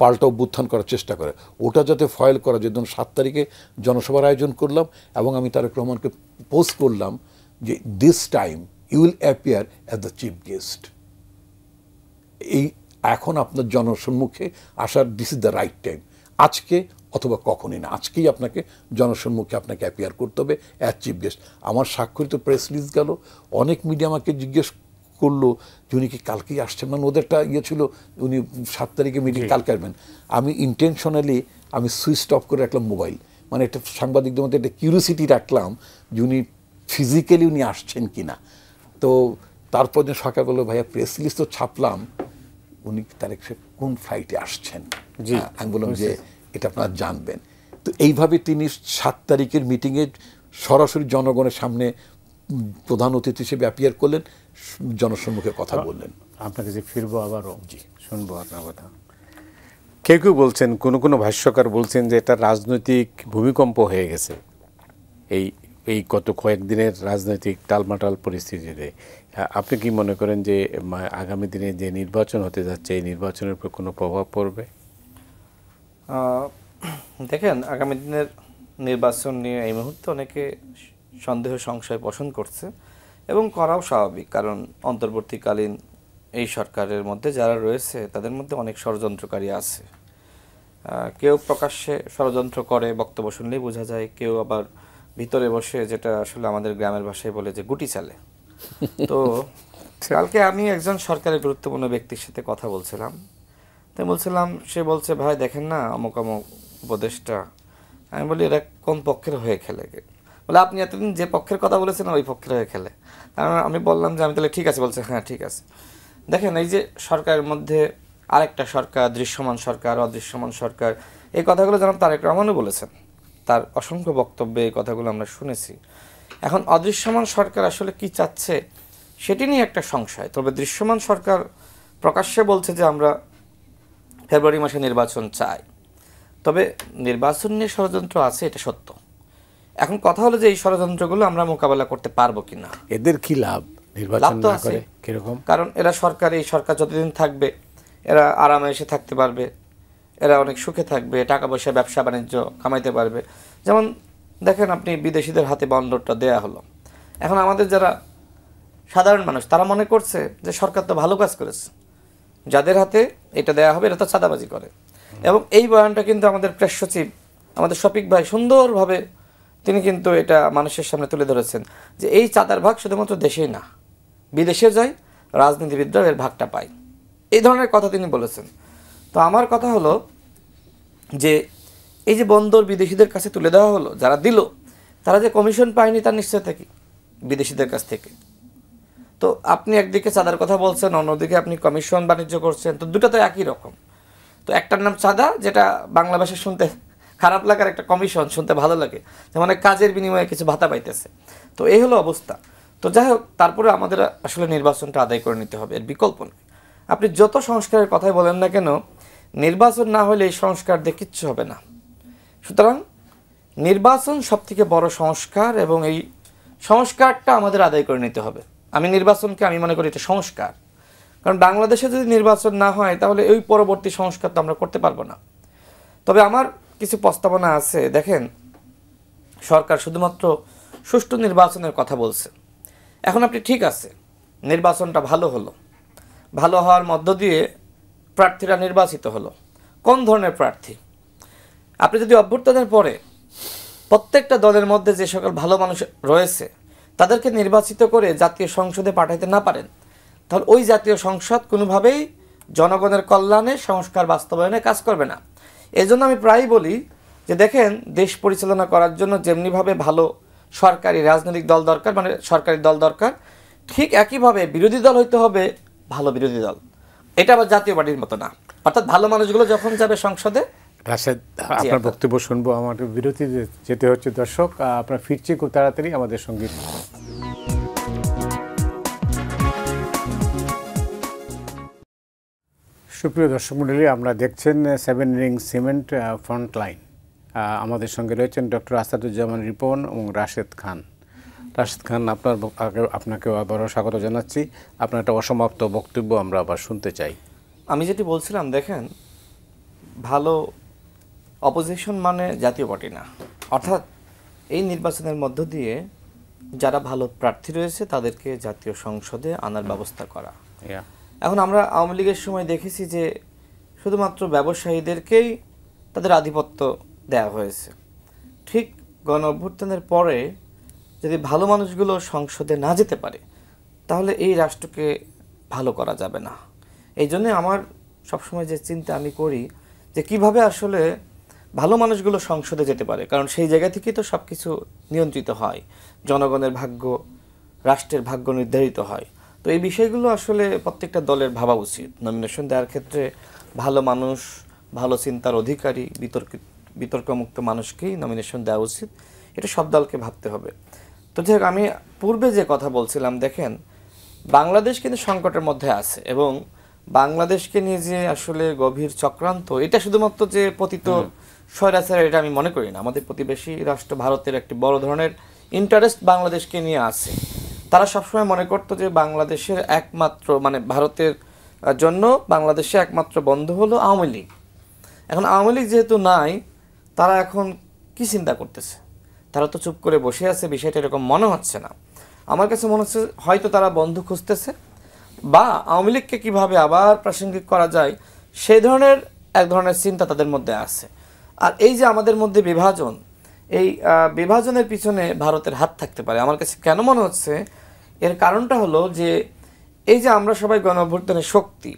পাল্টা অভ্যুত্থান করার চেষ্টা করে। ওটা যাতে ফয়েল করা যায়, 7 তারিখে জনসভার আয়োজন করলাম এবং আমি তারেক রহমানকে পোস্ট করলাম যে this time you will appear as the chief guest. এই এখন আপনার জনসম্মুখে আসার this is the right time, আজকে অথবা কখনই না, আজকেই আপনাকে জনসম্মুখে আপনাকে অ্যাপিয়ার করতে হবে অ্যাজ চিফ গেস্ট। আমার স্বাক্ষরিত প্রেস রিলিজ গেল, অনেক মিডিয়া আমাকে জিজ্ঞেস করলো যে উনি কি কালকেই আসছেন, মানে ওদের একটা ইয়ে ছিল উনি 7 তারিখে মিটিং কালকে আসবেন। আমি ইন্টেনশনালি আমি সুইচ অফ করে রাখলাম মোবাইল, মানে একটা সাংবাদিকদের মধ্যে একটা কিউরিওসিটি রাখলাম যে উনি ফিজিক্যালি উনি আসছেন কি না। তো তারপর যে সকালবেলা ভাইয়া প্রেস রিলিজ তো ছাপলাম, উনি তারেক সাহেব কোন ফ্লাইটে আসছেন, আমি বললাম যে এটা আপনারা জানবেন। তো এইভাবে তিনি 7 তারিখের মিটিংয়ে সরাসরি জনগণের সামনে প্রধান অতিথি হিসেবে অ্যাপিয়ার করলেন, জনসম্মুখে কথা বললেন। আপনাকে যে ফিরবো আবারও শুনবো আপনার কথা। কেউ কেউ বলছেন, কোনো ভাষ্যকার বলছেন যে এটা রাজনৈতিক ভূমিকম্প হয়ে গেছে এই গত কয়েকদিনের রাজনৈতিক টালমাটাল পরিস্থিতিতে। আপনি কি মনে করেন যে আগামী দিনে যে নির্বাচন হতে যাচ্ছে এই নির্বাচনের উপর কোনো প্রভাব পড়বে? দেখেন, আগামী দিনের নির্বাচন নিয়ে এই মুহূর্তে অনেকে সন্দেহ সংশয় পোষণ করছে এবং করাও স্বাভাবিক, কারণ অন্তর্বর্তীকালীন এই সরকারের মধ্যে যারা রয়েছে তাদের মধ্যে অনেক ষড়যন্ত্রকারী আছে। কেউ প্রকাশ্যে ষড়যন্ত্র করে, বক্তব্য শুনলেই বোঝা যায়, কেউ আবার ভিতরে বসে, যেটা আসলে আমাদের গ্রামের ভাষায় বলে যে গুটি চালে। তো কালকে আমি একজন সরকারের গুরুত্বপূর্ণ ব্যক্তির সাথে কথা বলছিলাম, তাই বলছিলাম, সে বলছে ভাই দেখেন না অমুক অমুক উপদেষ্টা। আমি বলি এরা কোন পক্ষের হয়ে খেলে? বলে আপনি এতদিন যে পক্ষের কথা বলেছেন ওই পক্ষের হয়ে খেলে। আমি বললাম যে আমি তাহলে ঠিক আছে। বলছে হ্যাঁ ঠিক আছে। দেখেন, এই যে সরকারের মধ্যে আরেকটা সরকার, দৃশ্যমান সরকার, অদৃশ্যমান সরকার, এই কথাগুলো জনাব তারেক রহমানও বলেছেন, তার অসংখ্য বক্তব্যে এই কথাগুলো আমরা শুনেছি। এখন অদৃশ্যমান সরকার আসলে কি চাচ্ছে সেটি নিয়ে একটা সংশয়। তবে দৃশ্যমান সরকার প্রকাশ্যে বলছে যে আমরা ফেব্রুয়ারি মাসে নির্বাচন চাই, তবে নির্বাচন নিয়ে ষড়যন্ত্র আছে, এটা সত্য। এখন কথা হলো যে এই ষড়যন্ত্রগুলো আমরা মোকাবেলা করতে পারবো কিনা। এদের কি লাভ নির্বাচন না করে? কিরকম? কারণ এরা এই সরকার যতদিন থাকবে এরা আরামে এসে থাকতে পারবে, এরা অনেক সুখে থাকবে, টাকা পয়সা ব্যবসা বাণিজ্য কামাইতে পারবে। যেমন দেখেন, আপনি বিদেশিদের হাতে বন্দরটা দেয়া হলো, এখন আমাদের যারা সাধারণ মানুষ তারা মনে করছে যে সরকার তো ভালো কাজ করেছে, যাদের হাতে এটা দেয়া হবে এরা তো চাঁদাবাজি করে। এবং এই বয়ানটা কিন্তু আমাদের প্রেস সচিব, আমাদের শফিক ভাই সুন্দরভাবে তিনি কিন্তু এটা মানুষের সামনে তুলে ধরেছেন যে এই চাঁদার ভাগ শুধুমাত্র দেশেই না, বিদেশে যায়, রাজনীতিবিদরা এর ভাগটা পায়, এই ধরনের কথা তিনি বলেছেন। তো আমার কথা হলো যে এই যে বন্দর বিদেশিদের কাছে তুলে দেওয়া হলো, যারা দিল তারা যে কমিশন পায়নি তার নিশ্চয়তা কি? বিদেশিদের কাছ থেকে। তো আপনি একদিকে চাঁদার কথা বলছেন, অন্যদিকে আপনি কমিশন বাণিজ্য করছেন, তো দুটো তো একই রকম। তো একটার নাম চাঁদা, যেটা বাংলা ভাষায় শুনতে খারাপ লাগার, একটা কমিশন শুনতে ভালো লাগে, যেমন কাজের বিনিময়ে কিছু ভাতা পাইতেছে। তো এই হলো অবস্থা। তো যাই হোক, তারপরে আমাদের আসলে নির্বাচনটা আদায় করে নিতে হবে, এর বিকল্প নেই। আপনি যত সংস্কারের কথাই বলেন না কেন, নির্বাচন না হলে এই সংস্কার দিয়ে কিচ্ছু হবে না। সুতরাং নির্বাচন সবথেকে বড় সংস্কার এবং এই সংস্কারটা আমাদের আদায় করে নিতে হবে। আমি মনে করি এটা সংস্কার, কারণ বাংলাদেশে যদি নির্বাচন না হয় তাহলে এই পরবর্তী সংস্কার তো আমরা করতে পারবো না। তবে আমার কিছু প্রস্তাবনা আছে। দেখেন, সরকার শুধুমাত্র সুষ্ঠু নির্বাচনের কথা বলছে। এখন আপনি ঠিক আছে, নির্বাচনটা ভালো হলো, ভালো হওয়ার মধ্য দিয়ে প্রার্থীরা নির্বাচিত হলো। কোন ধরনের প্রার্থী? আপনি যদি অভ্যুত্থানের পরে প্রত্যেকটা দলের মধ্যে যে সকল ভালো মানুষ রয়েছে তাদেরকে নির্বাচিত করে জাতীয় সংসদে পাঠাইতে না পারেন, তাহলে ওই জাতীয় সংসদ কোনোভাবেই জনগণের কল্যাণে সংস্কার বাস্তবায়নে কাজ করবে না। এই জন্য আমি প্রায়ই বলি যে দেখেন, দেশ পরিচালনা করার জন্য যেমনিভাবে ভালো সরকারি রাজনৈতিক দল দরকার, মানে সরকারি দল দরকার, ঠিক একইভাবে বিরোধী দল হইতে হবে ভালো বিরোধী দল। এটা আবার জাতীয় পার্টির মতো না, অর্থাৎ ভালো মানুষগুলো যখন যাবে সংসদে। রাশেদ, আপনার বক্তব্য শুনবো, আমার বিরতি যেতে হচ্ছে। দর্শক, আপনার ফিরছি খুব তাড়াতাড়ি আমাদের সঙ্গে। সুপ্রিয় দর্শক মণ্ডলী, আমরা দেখছেন 7 রিং সিমেন্ট ফ্রন্টলাইন। আমাদের সঙ্গে রয়েছেন ডক্টর আসাদুজ্জামান রিপন এবং রাশেদ খান। রাশেদ খান, আপনাকেও আবারও স্বাগত জানাচ্ছি। আপনার একটা অসমাপ্ত বক্তব্য আমরা আবার শুনতে চাই। আমি যেটি বলছিলাম, দেখেন, ভালো অপোজিশন মানে জাতীয় পার্টি না, অর্থাৎ এই নির্বাচনের মধ্য দিয়ে যারা ভালো প্রার্থী রয়েছে তাদেরকে জাতীয় সংসদে আনার ব্যবস্থা করা। এখন আমরা আওয়ামী লীগের সময় দেখেছি যে শুধুমাত্র ব্যবসায়ীদেরকেই তাদের আধিপত্য দেওয়া হয়েছে। ঠিক গণ অভ্যুত্থানের পরে যদি ভালো মানুষগুলো সংসদে না যেতে পারে, তাহলে এই রাষ্ট্রকে ভালো করা যাবে না। এই জন্যে আমার সবসময় যে চিন্তা আমি করি যে কিভাবে আসলে ভালো মানুষগুলো সংসদে যেতে পারে, কারণ সেই জায়গা থেকেই তো সব কিছু নিয়ন্ত্রিত হয়, জনগণের ভাগ্য, রাষ্ট্রের ভাগ্য নির্ধারিত হয়। তো এই বিষয়গুলো আসলে প্রত্যেকটা দলের ভাবা উচিত। নমিনেশন দেওয়ার ক্ষেত্রে ভালো মানুষ, ভালো চিন্তার অধিকারী, বিতর্কমুক্ত মানুষকেই নমিনেশন দেওয়া উচিত। এটা সব দলকে ভাবতে হবে। তো যাই হোক, আমি পূর্বে যে কথা বলছিলাম, দেখেন, বাংলাদেশ কিন্তু সংকটের মধ্যে আছে এবং বাংলাদেশকে নিয়ে যে আসলে গভীর চক্রান্ত, এটা শুধুমাত্র যে পতিত স্বৈরাচার, এটা আমি মনে করি না। আমাদের প্রতিবেশী রাষ্ট্র ভারতের একটি বড় ধরনের ইন্টারেস্ট বাংলাদেশকে নিয়ে আছে। তারা সবসময় মনে করতো যে বাংলাদেশের একমাত্র, মানে ভারতের জন্য বাংলাদেশে একমাত্র বন্ধু হলো আওয়ামী লীগ। এখন আওয়ামী লীগ যেহেতু নাই, তারা এখন কি চিন্তা করতেছে? তারা তো চুপ করে বসে আছে, বিষয়টা এরকম মনে হচ্ছে না। আমার কাছে মনে হচ্ছে হয়তো তারা বন্ধু খুঁজতেছে, বা আওয়ামী লীগকে কীভাবে আবার প্রাসঙ্গিক করা যায় সেই ধরনের এক ধরনের চিন্তা তাদের মধ্যে আছে। আর এই যে আমাদের মধ্যে বিভাজন, এই বিভাজনের পিছনে ভারতের হাত থাকতে পারে। আমার কাছে কেন মনে হচ্ছে, এর কারণটা হলো যে এই যে আমরা সবাই গণ অভ্যুত্থানের শক্তি,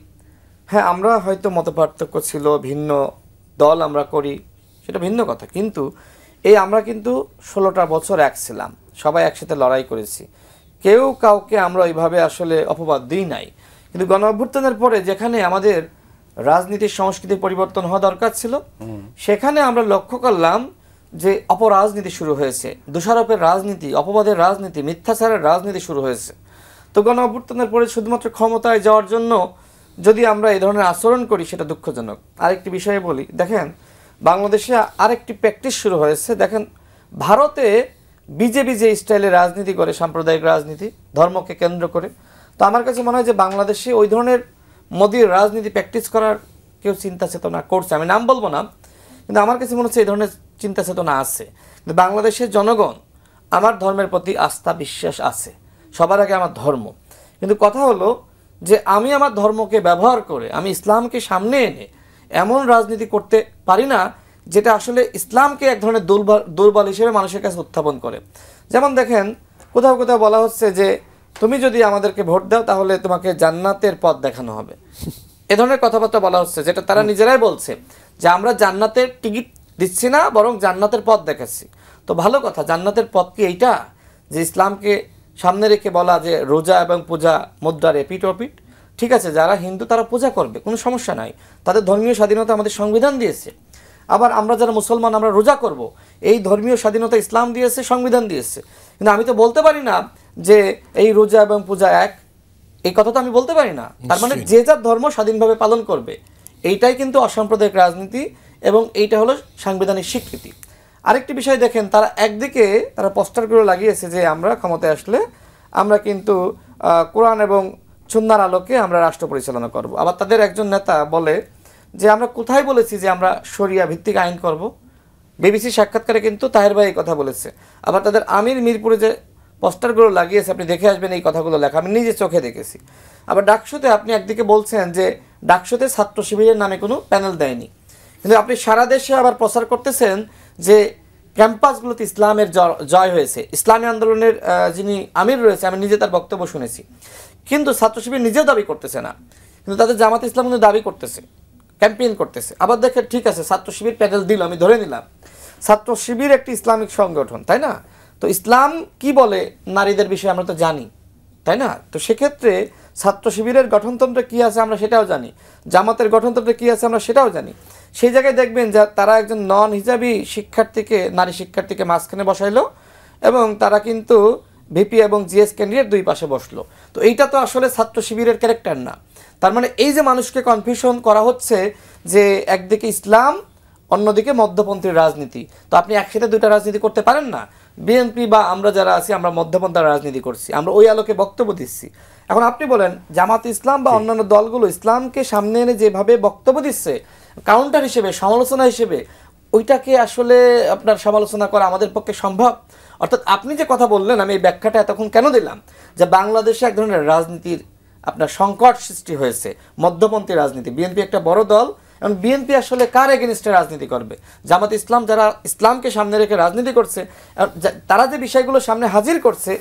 হ্যাঁ, আমরা হয়তো মতপার্থক্য ছিল, ভিন্ন দল আমরা করি, সেটা ভিন্ন কথা, কিন্তু আমরা কিন্তু 16টা বছর এক ছিলাম, সবাই একসাথে লড়াই করেছি, কেউ কাউকে আমরা ওইভাবে আসলে অপবাদ দিই নাই। কিন্তু গণ অভ্যুত্থানের পরে যেখানে আমাদের রাজনীতির সংস্কৃতির পরিবর্তন হওয়া দরকার ছিল, সেখানে আমরা লক্ষ্য করলাম যে অপরাজনীতি শুরু হয়েছে, দোষারোপের রাজনীতি, অপবাদের রাজনীতি, মিথ্যাচারের রাজনীতি শুরু হয়েছে। তো গণ অভ্যুত্থানের পরে শুধুমাত্র ক্ষমতায় যাওয়ার জন্য যদি আমরা এই ধরনের আচরণ করি, সেটা দুঃখজনক। আরেকটি বিষয়ে বলি, দেখেন, বাংলাদেশে আরেকটি প্র্যাকটিস শুরু হয়েছে। দেখেন, ভারতে বিজেপি যে স্টাইলে রাজনীতি করে, সাম্প্রদায়িক রাজনীতি, ধর্মকে কেন্দ্র করে, তো আমার কাছে মনে হয় যে বাংলাদেশে ওই ধরনের মোদির রাজনীতি প্র্যাকটিস করার কেউ চিন্তা চেতনা করছে। আমি নাম বলবো না, কিন্তু আমার কাছে মনে হচ্ছে এই ধরনের চিন্তা চেতনা আছে। কিন্তু বাংলাদেশের জনগণ, আমার ধর্মের প্রতি আস্থা বিশ্বাস আছে, সবার আগে আমার ধর্ম। কিন্তু কথা হলো যে আমি আমার ধর্মকে ব্যবহার করে, আমি ইসলামকে সামনে এনে এমন রাজনীতি করতে পারি না যেটা আসলে ইসলামকে এক ধরনের দুর্বল হিসেবে মানুষের কাছে উত্থাপন করে। যেমন দেখেন, কোথাও কোথাও বলা হচ্ছে যে তুমি যদি আমাদেরকে ভোট দাও তাহলে তোমাকে জান্নাতের পথ দেখানো হবে। এ ধরনের কথাবার্তা বলা হচ্ছে, যেটা তারা নিজেরাই বলছে যে আমরা জান্নাতের টিকিট দিচ্ছি না, বরং জান্নাতের পথ দেখাচ্ছি। তো ভালো কথা, জান্নাতের পথ কি এইটা যে ইসলামকে সামনে রেখে বলা যে রোজা এবং পূজা মুদ্রার এপিট ওপিট? ঠিক আছে, যারা হিন্দু তারা পূজা করবে, কোনো সমস্যা নাই, তাদের ধর্মীয় স্বাধীনতা আমাদের সংবিধান দিয়েছে। আবার আমরা যারা মুসলমান, আমরা রোজা করব, এই ধর্মীয় স্বাধীনতা ইসলাম দিয়েছে, সংবিধান দিয়েছে। কিন্তু আমি তো বলতে পারি না যে এই রোজা এবং পূজা এক, এই কথা তো আমি বলতে পারি না। তার মানে যে যার ধর্ম স্বাধীনভাবে পালন করবে, এইটাই কিন্তু অসাম্প্রদায়িক রাজনীতি এবং এইটা হলো সাংবিধানিক স্বীকৃতি। আরেকটি বিষয় দেখেন, তারা একদিকে তারা পোস্টারগুলো লাগিয়েছে যে আমরা ক্ষমতায় আসলে আমরা কিন্তু কোরআন এবং সুন্নাহর আলোকে আমরা রাষ্ট্র পরিচালনা করব। আবার তাদের একজন নেতা বলে যে আমরা কোথায় বলেছি যে আমরা শরিয়া ভিত্তিক আইন করব? বিবিসি সাক্ষাৎকারে কিন্তু তাহের ভাই এই কথা বলেছে। আবার তাদের আমির মিরপুরে যে পোস্টারগুলো লাগিয়েছে, আপনি দেখে আসবেন, এই কথাগুলো লেখা আমি নিজে চোখে দেখেছি। আবার ডাকসুতে আপনি একদিকে বলছেন যে ডাকসুতে ছাত্র শিবিরের নামে কোনো প্যানেল দেয়নি, কিন্তু আপনি সারা দেশে আবার প্রচার করতেছেন যে ক্যাম্পাসগুলোতে ইসলামের জয় হয়েছে, ইসলামী আন্দোলনের যিনি আমির রয়েছে, আমি নিজে তার বক্তব্য শুনেছি, কিন্তু ছাত্র শিবির নিজেও দাবি করতেছে না, কিন্তু তাদের জামাত ইসলাম কিন্তু দাবি করতেছে, ক্যাম্পেইন করতেছে। আবার দেখে ঠিক আছে, ছাত্র শিবির প্যানেল দিল, আমি ধরে নিলাম ছাত্র শিবির একটি ইসলামিক সংগঠন, তাই না? তো ইসলাম কি বলে নারীদের বিষয়ে আমরা তো জানি, তাই না? তো সেক্ষেত্রে ছাত্র শিবিরের গঠনতন্ত্র কী আছে আমরা সেটাও জানি, জামাতের গঠনতন্ত্র কী আছে আমরা সেটাও জানি। সেই জায়গায় দেখবেন যে তারা একজন নন হিজাবি শিক্ষার্থীকে, নারী শিক্ষার্থীকে মাঝখানে বসাইলো এবং তারা কিন্তু ভিপি এবং জিএস ক্যান্ডিডেট দুই পাশে বসলো। তো এইটা তো আসলে ছাত্র শিবিরের ক্যারেক্টার না। তার মানে এই যে মানুষকে কনফিউশন করা হচ্ছে যে একদিকে ইসলাম, অন্যদিকে মধ্যপন্থীর রাজনীতি, তো আপনি একসাথে দুইটা রাজনীতি করতে পারেন না। বিএনপি বা আমরা যারা আছি আমরা মধ্যপন্থার রাজনীতি করছি, আমরা ওই আলোকে বক্তব্য দিচ্ছি। এখন আপনি বলেন জামাত ইসলাম বা অন্যান্য দলগুলো ইসলামকে সামনে এনে যেভাবে বক্তব্য দিচ্ছে কাউন্টার হিসেবে, সমালোচনা হিসেবে, ওইটাকে আসলে আপনার সমালোচনা করা আমাদের পক্ষে সম্ভব? অর্থাৎ আপনি যে কথা বললেন, আমি এই ব্যাখ্যাটা এতক্ষণ কেন দিলাম, যে বাংলাদেশে এক ধরনের রাজনীতির আপনার সংকট সৃষ্টি হয়েছে, মধ্যপন্থী রাজনীতি। বিএনপি একটা বড় দল, এবং বিএনপি আসলে কার এগেনস্টে রাজনীতি করবে? জামাত ইসলাম যারা ইসলামকে সামনে রেখে রাজনীতি করছে, তারা যে বিষয়গুলো সামনে হাজির করছে,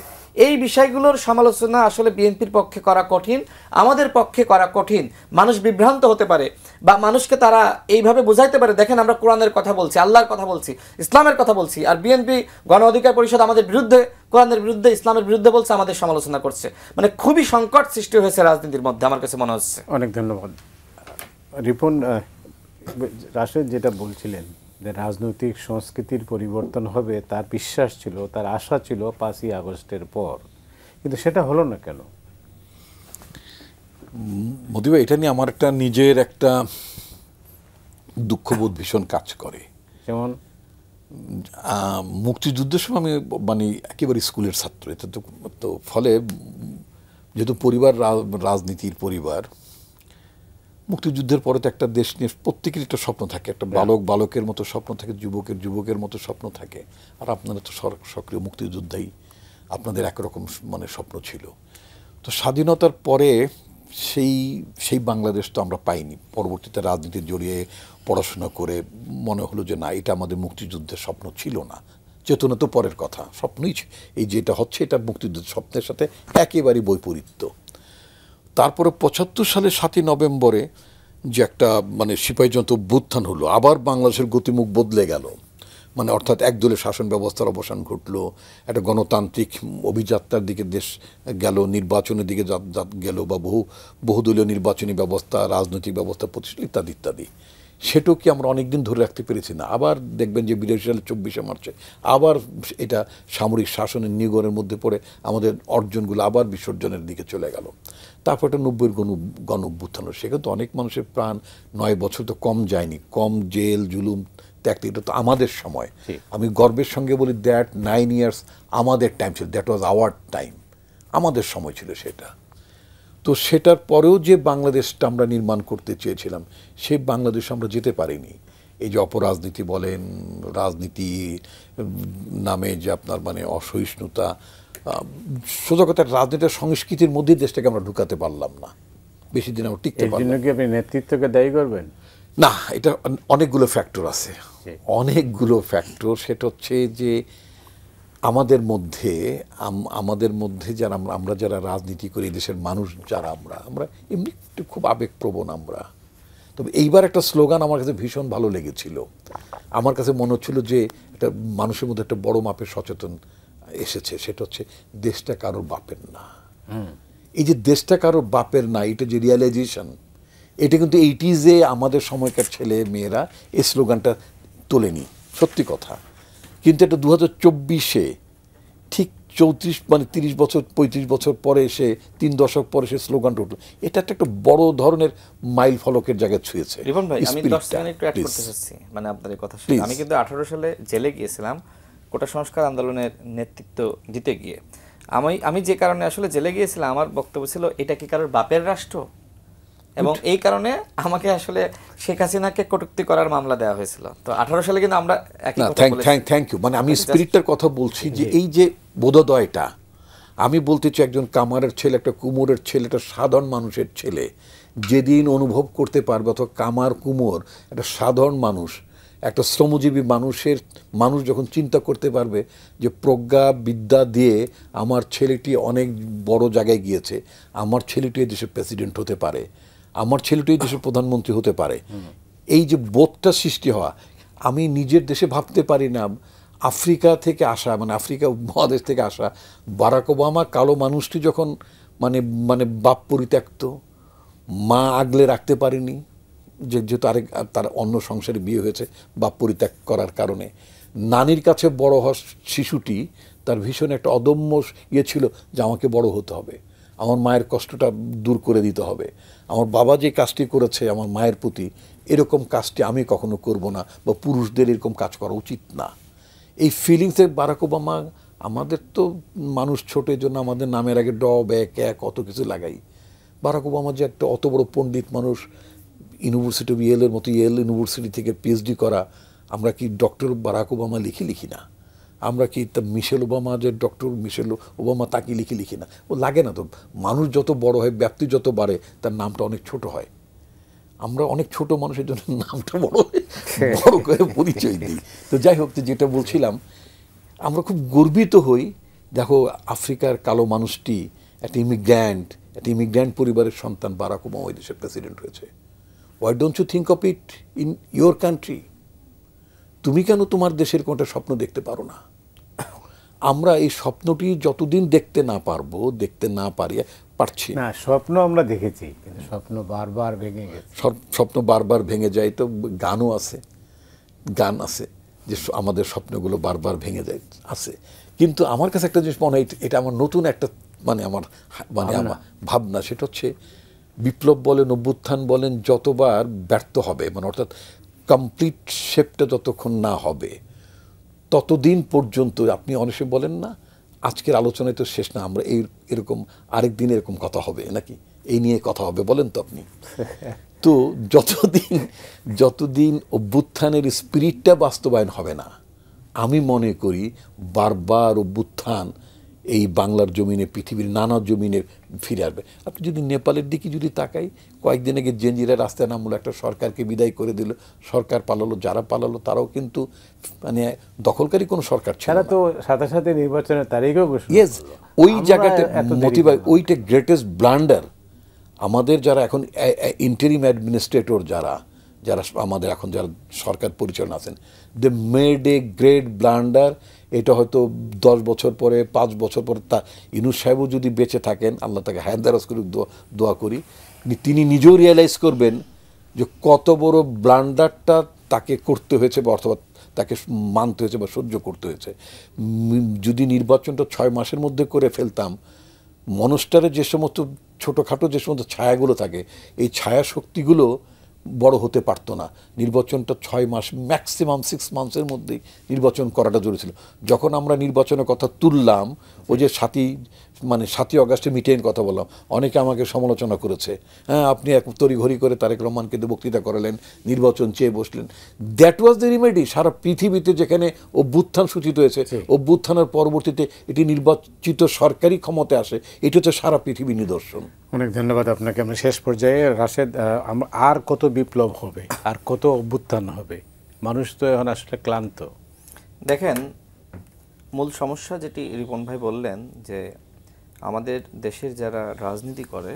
এই বিষয়গুলোর সমালোচনা আসলে বিএনপির পক্ষে করা কঠিন, আমাদের পক্ষে করা কঠিন। মানুষ বিভ্রান্ত হতে পারে, বা মানুষকে তারা এইভাবে বোঝাইতে পারে, দেখেন আমরা কোরআনের কথা বলছি, আল্লাহর কথা বলছি, ইসলামের কথা বলছি, আর বিএনপি গণ অধিকার পরিষদ আমাদের বিরুদ্ধে, কোরআনের বিরুদ্ধে, ইসলামের বিরুদ্ধে বলছে, আমাদের সমালোচনা করছে। মানে খুবই সংকট সৃষ্টি হয়েছে রাজনীতির মধ্যে, আমার কাছে মনে হচ্ছে। অনেক ধন্যবাদ রিপন। রাশেদ যেটা বলছিলেন যে রাজনৈতিক সংস্কৃতির পরিবর্তন হবে, তার বিশ্বাস ছিল, তার আশা ছিল 5ই আগস্টের পর, কিন্তু সেটা হলো না কেন? মোদি ভাই, এটা নিয়ে আমার একটা নিজের একটা দুঃখবোধ ভীষণ কাজ করে। যেমন মুক্তিযুদ্ধের সময় আমি মানে একেবারে স্কুলের ছাত্র, এটা তো ফলে যেহেতু পরিবার রাজনীতির পরিবার, মুক্তিযুদ্ধের পরে তো একটা দেশ নিয়ে প্রত্যেকের একটা স্বপ্ন থাকে, একটা বালকের মতো স্বপ্ন থাকে, যুবকের মতো স্বপ্ন থাকে। আর আপনারা তো সক্রিয় মুক্তিযোদ্ধাই, আপনাদের একরকম মানে স্বপ্ন ছিল। তো স্বাধীনতার পরে সেই বাংলাদেশ তো আমরা পাইনি। পরবর্তীতে রাজনীতির জড়িয়ে পড়াশোনা করে মনে হলো যে না, এটা আমাদের মুক্তিযুদ্ধের স্বপ্ন ছিল না। চেতনা তো পরের কথা, স্বপ্নই এই যেটা হচ্ছে এটা মুক্তিযুদ্ধের স্বপ্নের সাথে একেবারেই বৈপরীত্য। তারপরে 75 সালে 7ই নভেম্বরে যে একটা মানে সিপাহী জনতা অভ্যুত্থান হলো, আবার বাংলাদেশের গতিমুখ বদলে গেল। মানে অর্থাৎ একদলীয় শাসন ব্যবস্থার অবসান ঘটলো, একটা গণতান্ত্রিক অভিযাত্রার দিকে দেশ গেল, নির্বাচনের দিকে গেল, বা বহুদলীয় নির্বাচনী ব্যবস্থা, রাজনৈতিক ব্যবস্থা প্রতিষ্ঠা ইত্যাদি ইত্যাদি। সেটাও কি আমরা অনেক দিন ধরে রাখতে পেরেছি না? আবার দেখবেন যে 82 সালে 24শে মার্চে আবার এটা সামরিক শাসনের নিগড়ের মধ্যে পড়ে আমাদের অর্জনগুলো আবার বিসর্জনের দিকে চলে গেল। তারপর একটা 90-এর গণ অভ্যুত্থান, সেখানে তো অনেক মানুষের প্রাণ, 9 বছর তো কম যায়নি, কম জেল জুলুম ত্যাগ। এটা তো আমাদের সময়, আমি গর্বের সঙ্গে বলি দ্যাট 9 ইয়ার্স আমাদের টাইম ছিল, দ্যাট ওয়াজ আওয়ার টাইম, আমাদের সময় ছিল সেটা। তো সেটার পরেও যে বাংলাদেশটা আমরা নির্মাণ করতে চেয়েছিলাম, সেই বাংলাদেশ আমরা যেতে পারিনি। এই যে অপরাজনীতি বলেন, রাজনীতি নামে যে আপনার মানে অসহিষ্ণুতা, সোজা কথা রাজনীতির সংস্কৃতির মধ্যে দেশটাকে আমরা ঢুকাতে পারলাম না, বেশি দিন আমরা টিকতে পারলাম না। কি আপনি নেতৃত্বকে দায়ী করবেন? না, এটা অনেকগুলো ফ্যাক্টর আছে, অনেকগুলো ফ্যাক্টর। সেটা হচ্ছে যে আমাদের মধ্যে যারা আমরা যারা রাজনীতি করি, দেশের মানুষ যারা আমরা এমনি একটু খুব আবেগপ্রবণ আমরা। তবে এইবার একটা স্লোগান আমার কাছে ভীষণ ভালো লেগেছিল। আমার কাছে মনে হচ্ছিল যে একটা মানুষের মধ্যে একটা বড় মাপের সচেতন এসেছে, সেটা হচ্ছে দেশটা কারোর বাপের না। এই যে দেশটা কারোর বাপের না, এটা যে রিয়ালাইজেশন, এটা কিন্তু 80s আমাদের সময়কার ছেলে মেয়েরা এই স্লোগানটা তোলেনি, সত্যি কথা। কিন্তু এটা 2024-এ ঠিক 30 বছর 35 বছর পরে এসে, 3 দশক পরে সে স্লোগানটা উঠল। এটা একটা বড় ধরনের মাইল ফলকের জায়গায় ছুঁয়েছে। রিপন ভাই, আমি 10 সেকেন্ড একটু অ্যাড করতে চাচ্ছি, মানে আপনার এই কথা শুনে। আমি কিন্তু 18 সালে জেলে গিয়েছিলাম কোটা সংস্কার আন্দোলনের নেতৃত্ব দিতে গিয়ে। আমি যে কারণে আসলে জেলে গিয়েছিলাম, আমার বক্তব্য ছিল এটা কি কারোর বাপের রাষ্ট্র, এবং এই কারণে আমাকে আসলে শেখ হাসিনাকে কটূক্তি করার মামলা দেওয়া হয়েছিল। তো 18 সালে কিন্তু আমরা একই কথা বলেছি। Thank you. মানে আমি স্পিরিটটার কথা বলছি, যে এই যে বোধোদয়টা, আমি বলতে চাই একজন কামারের ছেলে, একটা কুমোরের ছেলে, একটা সাধারণ মানুষের ছেলে যেদিন অনুভব করতে পারবে, অথবা কামার কুমোর একটা সাধারণ মানুষ, একটা শ্রমজীবী মানুষ যখন চিন্তা করতে পারবে যে প্রজ্ঞা বিদ্যা দিয়ে আমার ছেলেটি অনেক বড় জায়গায় গিয়েছে, আমার ছেলেটি এই দেশের প্রেসিডেন্ট হতে পারে, আমার ছেলেটি এই দেশের প্রধানমন্ত্রী হতে পারে, এই যে বোধটা সৃষ্টি হওয়া, আমি নিজের দেশে ভাবতে পারি না আফ্রিকা থেকে আসা, মানে আফ্রিকা মহাদেশ থেকে আসা বারাক ওবামা কালো মানুষটি যখন মানে বাপ পরিত্যক্ত, মা আগলে রাখতে পারেনি, যেহেতু তার অন্য সংসারে বিয়ে হয়েছে বাপ পরিত্যাগ করার কারণে, নানির কাছে বড় হওয়া শিশুটি তার ভীষণ একটা অদম্য ছিল যে আমাকে বড় হতে হবে, আমার মায়ের কষ্টটা দূর করে দিতে হবে, আমার বাবা যে কাজটি করেছে আমার মায়ের প্রতি এরকম কাজটি আমি কখনো করব না, বা পুরুষদের এরকম কাজ করা উচিত না। এই ফিলিংসে বারাক ওবামা, আমাদের তো মানুষ ছোটের জন্য আমাদের নামের আগে ড ব্যাক কত কিছু লাগাই, বারাক ওবামা যে একটা অত বড় পণ্ডিত মানুষ, ইউনিভার্সিটি অফ ইয়েলের মতো ইয়েল ইউনিভার্সিটি থেকে পিএইচডি করা, আমরা কি ডক্টর বারাক ওবামা লিখি না? আমরা কি মিশেল ওবামা যে ডক্টর মিশেল ওবামা তাকে লিখি না? ও লাগে না তো। মানুষ যত বড় হয়, ব্যাপ্তি যত বাড়ে, তার নামটা অনেক ছোট হয়। আমরা অনেক ছোট মানুষের জন্য নামটা বড় করে পরিচয় দিই। তো যাই হোক, যেটা বলছিলাম, আমরা খুব গর্বিত হই, দেখো আফ্রিকার কালো মানুষটি একটা ইমিগ্র্যান্ট পরিবারের সন্তান, বারাক ওবামা ওই দেশের প্রেসিডেন্ট হয়েছে। Why don't you think of it in your country? তুমি কেন তোমার দেশের কোনটা স্বপ্ন দেখতে পারো না? আমরা এই স্বপ্নটি যতদিন দেখতে না পারছি না, স্বপ্ন আমরা দেখেছি, কিন্তু স্বপ্ন বারবার ভেঙে গেছে। স্বপ্ন বারবার ভেঙে যায়, তো গান আছে যে আমাদের স্বপ্নগুলো বারবার ভেঙে যায় আছে। কিন্তু আমার কাছে একটা জিনিস মনে হয়, এটা আমার নতুন একটা আমার ভাবনা, সেটা হচ্ছে বিপ্লব বলেন, অভ্যুত্থান বলেন, যতবার ব্যর্থ হবে, অর্থাৎ কমপ্লিট শেপটা যতক্ষণ না হবে ততদিন পর্যন্ত, আপনি অনেকে বলেন না আজকের আলোচনায় তো শেষ না, আমরা এরকম আরেক দিন এরকম কথা হবে নাকি, এই নিয়ে কথা হবে বলেন তো আপনি। তো যতদিন অভ্যুত্থানের স্পিরিটটা বাস্তবায়ন হবে না, আমি মনে করি বারবার অভ্যুত্থান এই বাংলার জমিনে, পৃথিবীর নানা জমিনে ফিরে আসবে। আপনি যদি নেপালের দিকে যদি তাকাই, কয়েকদিন আগে জেঞ্জিরা রাস্তায় নামলো, একটা সরকারকে বিদায় করে দিল, সরকার পালালো, যারা পালালো তারাও কিন্তু দখলকারী কোনো সরকার ছিল না, তো সাথে সাথে নির্বাচনের তারিখও ঘোষণা। ইয়েস, ওই জায়গাটা ওইটা গ্রেটেস্ট ব্লান্ডার। আমাদের যারা এখন ইন্টারিম অ্যাডমিনিস্ট্রেটর, যারা আমাদের এখন যারা সরকার পরিচালনা আছেন, they made a great blunder. এটা হয়তো 10 বছর পরে, 5 বছর পরে, ইউনূস সাহেবও যদি বেঁচে থাকেন, আল্লাহ তাকে হায়াত দারাজ করে দোয়া করি, তিনি নিজেও রিয়েলাইজ করবেন যে কত বড় ব্লান্ডারটা তাকে করতে হয়েছে, বা অথবা তাকে মানতে হয়েছে বা সহ্য করতে হয়েছে। যদি নির্বাচনটা 6 মাসের মধ্যে করে ফেলতাম, মনস্টারে যে সমস্ত ছোটোখাটো যে সমস্ত ছায়াগুলো থাকে, এই ছায়া শক্তিগুলো বড় হতে পারতো না। নির্বাচনটা 6 মাস, ম্যাক্সিমাম 6 মান্থসের মধ্যেই নির্বাচন করাটা জরুরি ছিল। যখন আমরা নির্বাচনের কথা তুললাম, ওই যে 7ই অগাস্টে মিটিংয়ের কথা বললাম, অনেকে আমাকে সমালোচনা করেছে, হ্যাঁ আপনি এক তড়িঘড়ি করে তারেক রহমানকে বক্তৃতা করালেন, নির্বাচন চেয়ে বসলেন। That was the remedy. সারা পৃথিবীতে যেখানে অভ্যুত্থান সূচিত হয়েছে, অভ্যুত্থানের পরবর্তীতে এটি নির্বাচিত সরকারি ক্ষমতায় আসে, এটি হচ্ছে সারা পৃথিবীর নিদর্শন। অনেক ধন্যবাদ আপনাকে। আমরা শেষ পর্যায়ে রাশেদ, আর কত বিপ্লব হবে, আর কত অভ্যুত্থান হবে? মানুষ তো এখন আসলে ক্লান্ত। দেখেন, মূল সমস্যা যেটি রিপন ভাই বললেন, যে আমাদের দেশের যারা রাজনীতি করে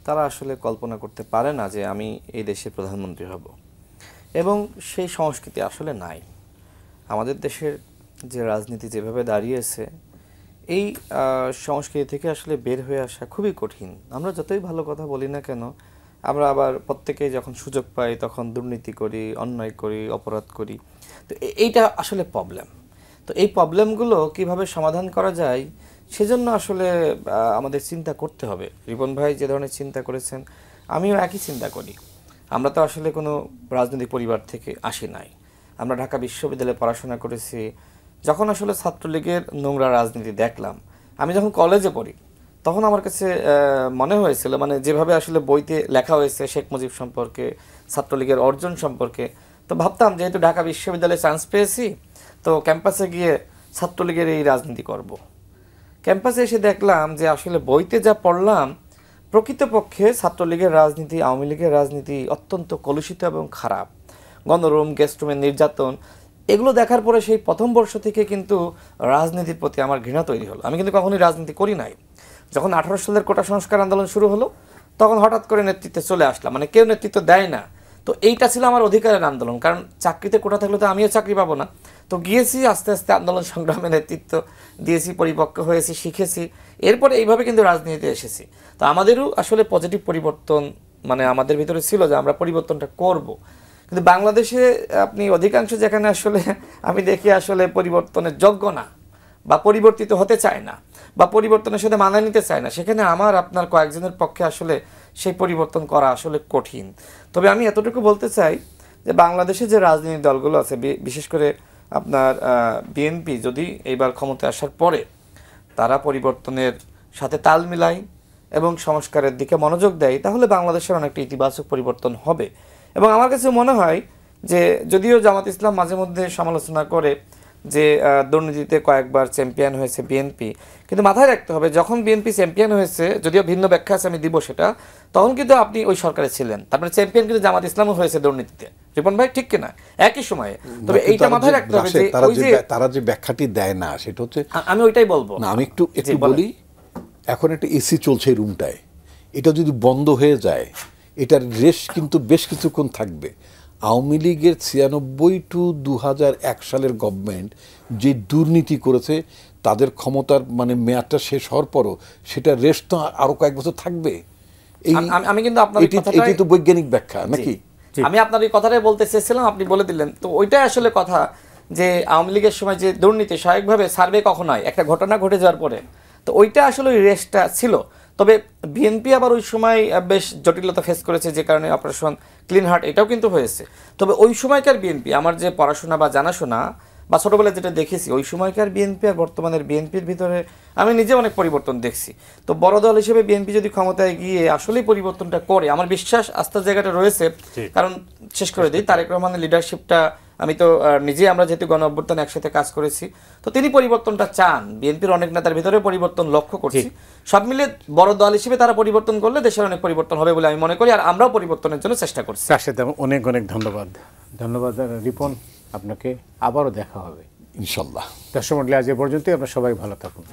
তারা আসলে কল্পনা করতে পারে না যে আমি এই দেশের প্রধানমন্ত্রী হব, এবং সেই সংস্কৃতি আসলে নাই আমাদের দেশের। যে রাজনীতি যেভাবে দাঁড়িয়েছে, এই সংস্কৃতি থেকে আসলে বের হয়ে আসা খুবই কঠিন। আমরা যতই ভালো কথা বলি না কেন, আমরা আবার প্রত্যেকেই যখন সুযোগ পাই তখন দুর্নীতি করি, অন্যায় করি, অপরাধ করি। তো এইটা আসলে প্রবলেম। তো এই প্রবলেমগুলো কিভাবে সমাধান করা যায়, সেজন্য আসলে আমাদের চিন্তা করতে হবে। রিপন ভাই যে ধরনের চিন্তা করেছেন, আমিও একই চিন্তা করি। আমরা তো আসলে কোনো রাজনৈতিক পরিবার থেকে আসি নাই। আমরা ঢাকা বিশ্ববিদ্যালয়ে পড়াশোনা করেছি। যখন আসলে ছাত্রলীগের নোংরা রাজনীতি দেখলাম, আমি যখন কলেজে পড়ি, তখন আমার কাছে মনে হয়েছিল, যেভাবে আসলে বইতে লেখা হয়েছে শেখ মুজিব সম্পর্কে, ছাত্রলীগের অর্জন সম্পর্কে, তো ভাবতাম যেহেতু ঢাকা বিশ্ববিদ্যালয়ে চান্স পেয়েছি, তো ক্যাম্পাসে গিয়ে ছাত্রলীগের এই রাজনীতি করব। ক্যাম্পাসে এসে দেখলাম যে আসলে বইতে যা পড়লাম, প্রকৃতপক্ষে ছাত্রলীগের রাজনীতি, আওয়ামী লীগের রাজনীতি অত্যন্ত কলুষিত এবং খারাপ। গণরুম, গেস্ট রুমের নির্যাতন, এগুলো দেখার পরে সেই প্রথম বর্ষ থেকে কিন্তু রাজনীতির প্রতি আমার ঘৃণা তৈরি হলো। আমি কিন্তু কখনোই রাজনীতি করি নাই। যখন 18 সালের কোটা সংস্কার আন্দোলন শুরু হলো তখন হঠাৎ করে নেতৃত্বে চলে আসলাম, মানে কেউ নেতৃত্ব দেয় না। তো এইটা ছিল আমার অধিকারের আন্দোলন, কারণ চাকরিতে কোটা থাকলে তো আমিও চাকরি পাবো না। তো গিয়েছি, আস্তে আস্তে আন্দোলন সংগ্রামে নেতৃত্ব দিয়েছি, পরিপক্ক হয়েছি, শিখেছি, এরপরে এইভাবে কিন্তু রাজনীতিতে এসেছি। তো আমাদেরও আসলে পজিটিভ পরিবর্তন মানে আমাদের ভিতরে ছিল যে আমরা পরিবর্তনটা করব। কিন্তু বাংলাদেশে আপনি অধিকাংশ যেখানে আসলে আমি দেখি আসলে পরিবর্তনের যোগ্য না বা পরিবর্তিত হতে চায় না বা পরিবর্তনের সাথে মানায় নিতে চায় না, সেখানে আমার আপনার কয়েকজনের পক্ষে আসলে সেই পরিবর্তন করা আসলে কঠিন। তবে আমি এতটুকু বলতে চাই যে বাংলাদেশে যে রাজনৈতিক দলগুলো আছে, বিশেষ করে আপনার বিএনপি যদি এইবার ক্ষমতায় আসার পরে তারা পরিবর্তনের সাথে তাল মিলায় এবং সংস্কারের দিকে মনোযোগ দেয়, তাহলে বাংলাদেশের অনেকটা ইতিবাচক পরিবর্তন হবে। এবং আমার কাছে মনে হয় যে যদিও জামাত ইসলাম মাঝে মধ্যে সমালোচনা করে যে দুর্নীতিতে কয়েকবার চ্যাম্পিয়ন হয়েছে বিএনপি, কিন্তু মাথায় রাখতে হবে যখন বিএনপি চ্যাম্পিয়ন হয়েছে, যদিও ভিন্ন ব্যাখ্যা আছে আমি দিব সেটা, তখন কিন্তু আপনি ওই সরকারে ছিলেন, তারপরে চ্যাম্পিয়ন কিন্তু জামাত ইসলামও হয়েছে দুর্নীতিতে, রিপন ভাই ঠিক কিনা, একই সময়ে। তবে এইটা মাথায় রাখতে হবে যে তারা যে ব্যাখ্যাটি দেয় না সেটা হচ্ছে, আমি ওইটাই বলবো না আমি একটু বলি, এখন একটা এসি চলছে এই রুমটায়, এটা যদি বন্ধ হয়ে যায় এটার রেশ কিন্তু বেশ কিছুক্ষণ থাকবে। আওয়ামী লীগের 96 টু 2001 সালের গভর্নমেন্ট যে দুর্নীতি করেছে, তাদের ক্ষমতার মানে মেয়াদটা শেষ হওয়ার পরও সেটা রেশ তো আরো কয়েক বছর থাকবে। আমি কিন্তু আপনার এটি তো বৈজ্ঞানিক ব্যাখ্যা নাকি? আমি আপনার এই কথাটাই বলতে চেয়েছিলাম, আপনি বলে দিলেন। তো ওইটাই আসলে কথা যে আওয়ামী লীগের সময় যে দুর্নীতি স্বাভাবিকভাবে সার্ভে কখন হয় একটা ঘটনা ঘটে যাওয়ার পরে, তো ওইটা আসলে ওই রেশটা ছিল। তবে বিএনপি আবার ওই সময় বেশ জটিলতা ফেস করেছে, যে কারণে অপারেশন ক্লিন হার্ট এটাও কিন্তু হয়েছে। তবে ওই সময়কার বিএনপি, আমার যে পড়াশোনা বা জানাশোনা বা ছোটোবেলায় যেটা দেখেছি, ওই সময়কার বিএনপি আর বর্তমানের বিএনপির ভিতরে আমি নিজে অনেক পরিবর্তন দেখছি। তো বড় দল হিসেবে বিএনপি যদি ক্ষমতায় গিয়ে আসলেই পরিবর্তনটা করে, আমার বিশ্বাস আস্থার জায়গাটা রয়েছে। কারণ শেষ করে দিই, তারেক রহমানের লিডারশিপটা আমি তো নিজেই, আমরা যেহেতু গণ অভ্যুত্থানে একসাথে কাজ করেছি, তো তিনি পরিবর্তনটা চান। বিএনপির অনেক নেতার ভিতরে পরিবর্তন লক্ষ্য করছি। সব মিলে বড় দল হিসেবে তারা পরিবর্তন করলে দেশের অনেক পরিবর্তন হবে বলে আমি মনে করি, আর আমরাও পরিবর্তনের জন্য চেষ্টা করছি। তার সাথে অনেক অনেক ধন্যবাদ। ধন্যবাদ রিপন, আপনাকে আবারও দেখা হবে ইনশাল্লাহ। দর্শক মণ্ডলী, আজ এ পর্যন্তই। আপনারা সবাই ভালো থাকুন।